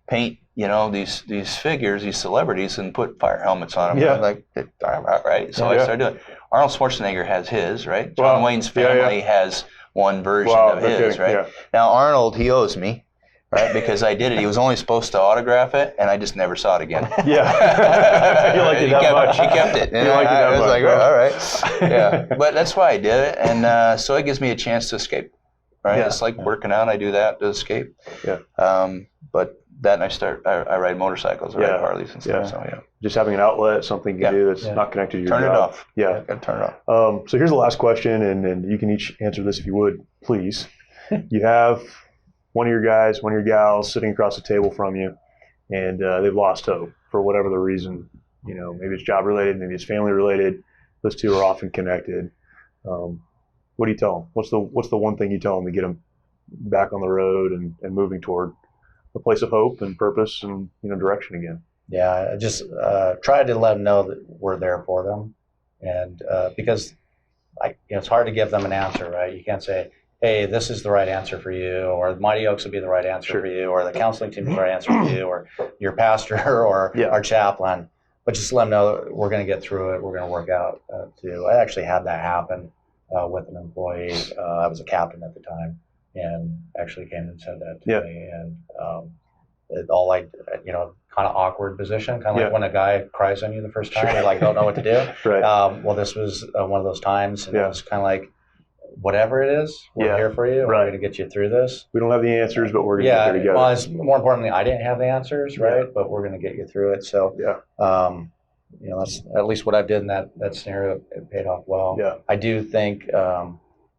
paint, these figures, these celebrities, and put fire helmets on them. Yeah. I'm like, right. So I started doing it. Arnold Schwarzenegger has his, right? John Wayne's family has one version of his, right? Yeah. Now Arnold, he owes me, right? Because I did it. He was only supposed to autograph it, and I just never saw it again. Yeah. You liked it that much. He kept it. And I was like, all right. Yeah. But that's why I did it, and so it gives me a chance to escape, right? Yeah. It's like working out. I do that to escape. Yeah. But then I ride motorcycles, I ride Harleys and stuff. Yeah. So yeah. Just having an outlet, something you can do that's not connected to your job. Turn it off. Yeah. Got to turn it off. So here's the last question, and you can each answer this if you would, please. You have one of your guys, one of your gals sitting across the table from you, and they've lost hope for whatever the reason. Maybe it's job related, maybe it's family related. Those two are often connected. What do you tell them? What's the one thing you tell them to get them back on the road and moving toward a place of hope and purpose and direction again? Yeah, I just try to let them know that we're there for them, and because it's hard to give them an answer, right? You can't say, hey, this is the right answer for you, or the Mighty Oaks will be the right answer for you, or the counseling team is the right answer for you, or your pastor, or our chaplain. But just let them know that we're going to get through it. We're going to work out too. I actually had that happen with an employee. I was a captain at the time, and actually came and said that to me. And it all kind of awkward position, kind of like when a guy cries on you the first time, you don't know what to do. Right. Well, this was one of those times, and it was kind of like, whatever it is, we're here for you. And we're going to get you through this. We don't have the answers, but we're going to get there together. Well, it's more importantly, I didn't have the answers, right? But we're going to get you through it. So, that's at least what I did in that scenario. It paid off well. Yeah. I do think,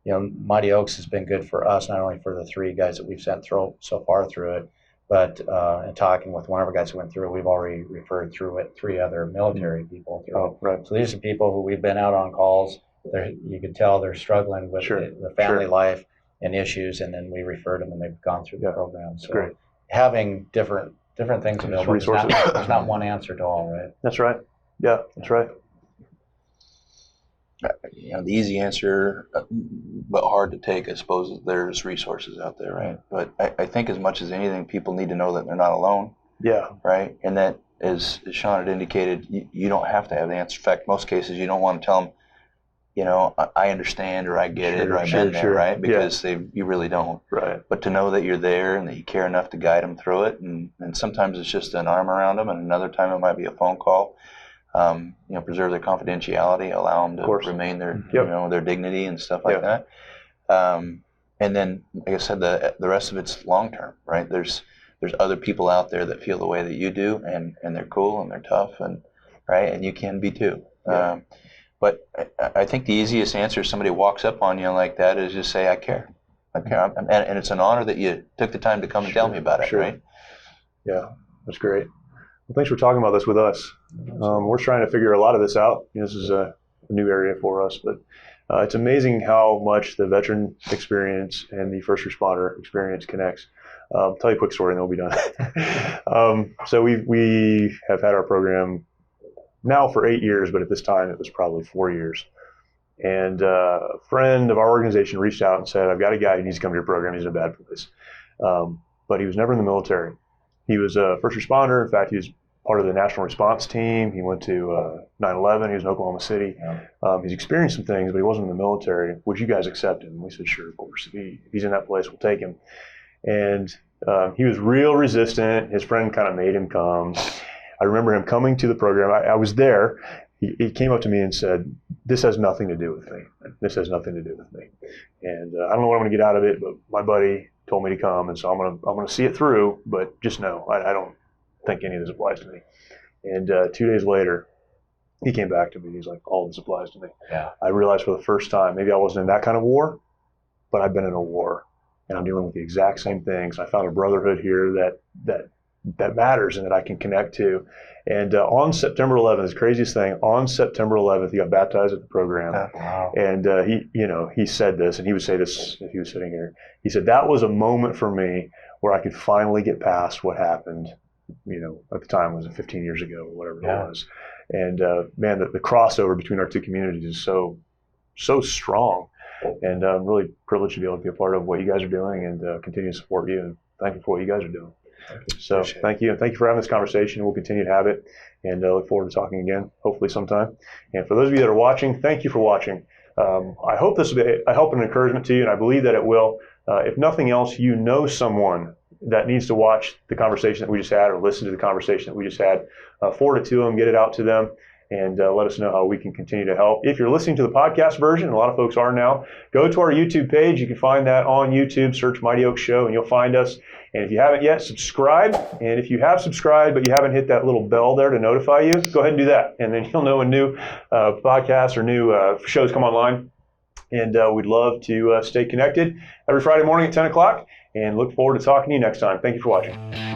Mighty Oaks has been good for us, not only for the three guys that we've sent through so far through it, but in talking with one of our guys who went through it, we've already referred through it 3 other military people through it. Right. So these are people who we've been out on calls. You can tell they're struggling with the family life and issues, and then we referred them, and they've gone through the program. So having different things available, resources. There's not one answer to all, right? That's right. Yeah, that's right. The easy answer, but hard to take, I suppose, is there's resources out there, right? But I think as much as anything, people need to know that they're not alone. Yeah. Right? And that, as Sean had indicated, you don't have to have the answer. In fact, most cases, you don't want to tell them, I understand, or I get it, or I've been there, right? Because you really don't. Right. But to know that you're there and that you care enough to guide them through it, and sometimes it's just an arm around them, and another time it might be a phone call. Preserve their confidentiality, allow them to remain their, their dignity and stuff like that. And then, like I said, the rest of it's long term, right? There's other people out there that feel the way that you do, and they're cool and they're tough, and right, and you can be too. Yeah. But I think the easiest answer if somebody walks up on you like that is just say, I care. And it's an honor that you took the time to come and tell me about it, right? Yeah, that's great. Well, thanks for talking about this with us. We're trying to figure a lot of this out. This is a new area for us, but it's amazing how much the veteran experience and the first responder experience connects. I'll tell you a quick story and then we'll be done. So we have had our program now for 8 years, but at this time it was probably 4 years. And a friend of our organization reached out and said, I've got a guy who needs to come to your program. He's in a bad place. But he was never in the military. He was a first responder. In fact, he was part of the national response team. He went to 9/11. He was in Oklahoma City. He's experienced some things, but he wasn't in the military. Would you guys accept him? And we said, sure, of course. If he's in that place, we'll take him. And he was real resistant. His friend kind of made him come. I remember him coming to the program. I was there. He came up to me and said, this has nothing to do with me. This has nothing to do with me. And I don't know what I'm going to get out of it, but my buddy told me to come, and so I'm going to see it through, but just know, I don't think any of this applies to me. And 2 days later, he came back to me. He's like, all of this applies to me. Yeah. I realized for the first time, maybe I wasn't in that kind of war, but I've been in a war, and I'm dealing with the exact same things. I found a brotherhood here that matters and that I can connect to. And on September 11th, the craziest thing, on September 11th, he got baptized at the program. Wow. And he said this, and he would say this if he was sitting here. He said, that was a moment for me where I could finally get past what happened, at the time, was it 15 years ago or whatever it was. And man, the crossover between our two communities is so strong. And I'm really privileged to be able to be a part of what you guys are doing and continue to support you. And thank you for what you guys are doing. So thank you. And thank you for having this conversation. We'll continue to have it, and look forward to talking again, hopefully sometime. And for those of you that are watching, thank you for watching. I hope this will be a help and encouragement to you, and I believe that it will. If nothing else, you know someone that needs to watch the conversation that we just had or listen to the conversation that we just had. Forward it to them, get it out to them, and let us know how we can continue to help. If you're listening to the podcast version, a lot of folks are now, go to our YouTube page. You can find that on YouTube. Search Mighty Oaks Show, and you'll find us. And if you haven't yet, subscribe. And if you have subscribed, but you haven't hit that little bell there to notify you, go ahead and do that. And then you'll know when new podcasts or new shows come online. And we'd love to stay connected every Friday morning at 10 o'clock. And look forward to talking to you next time. Thank you for watching.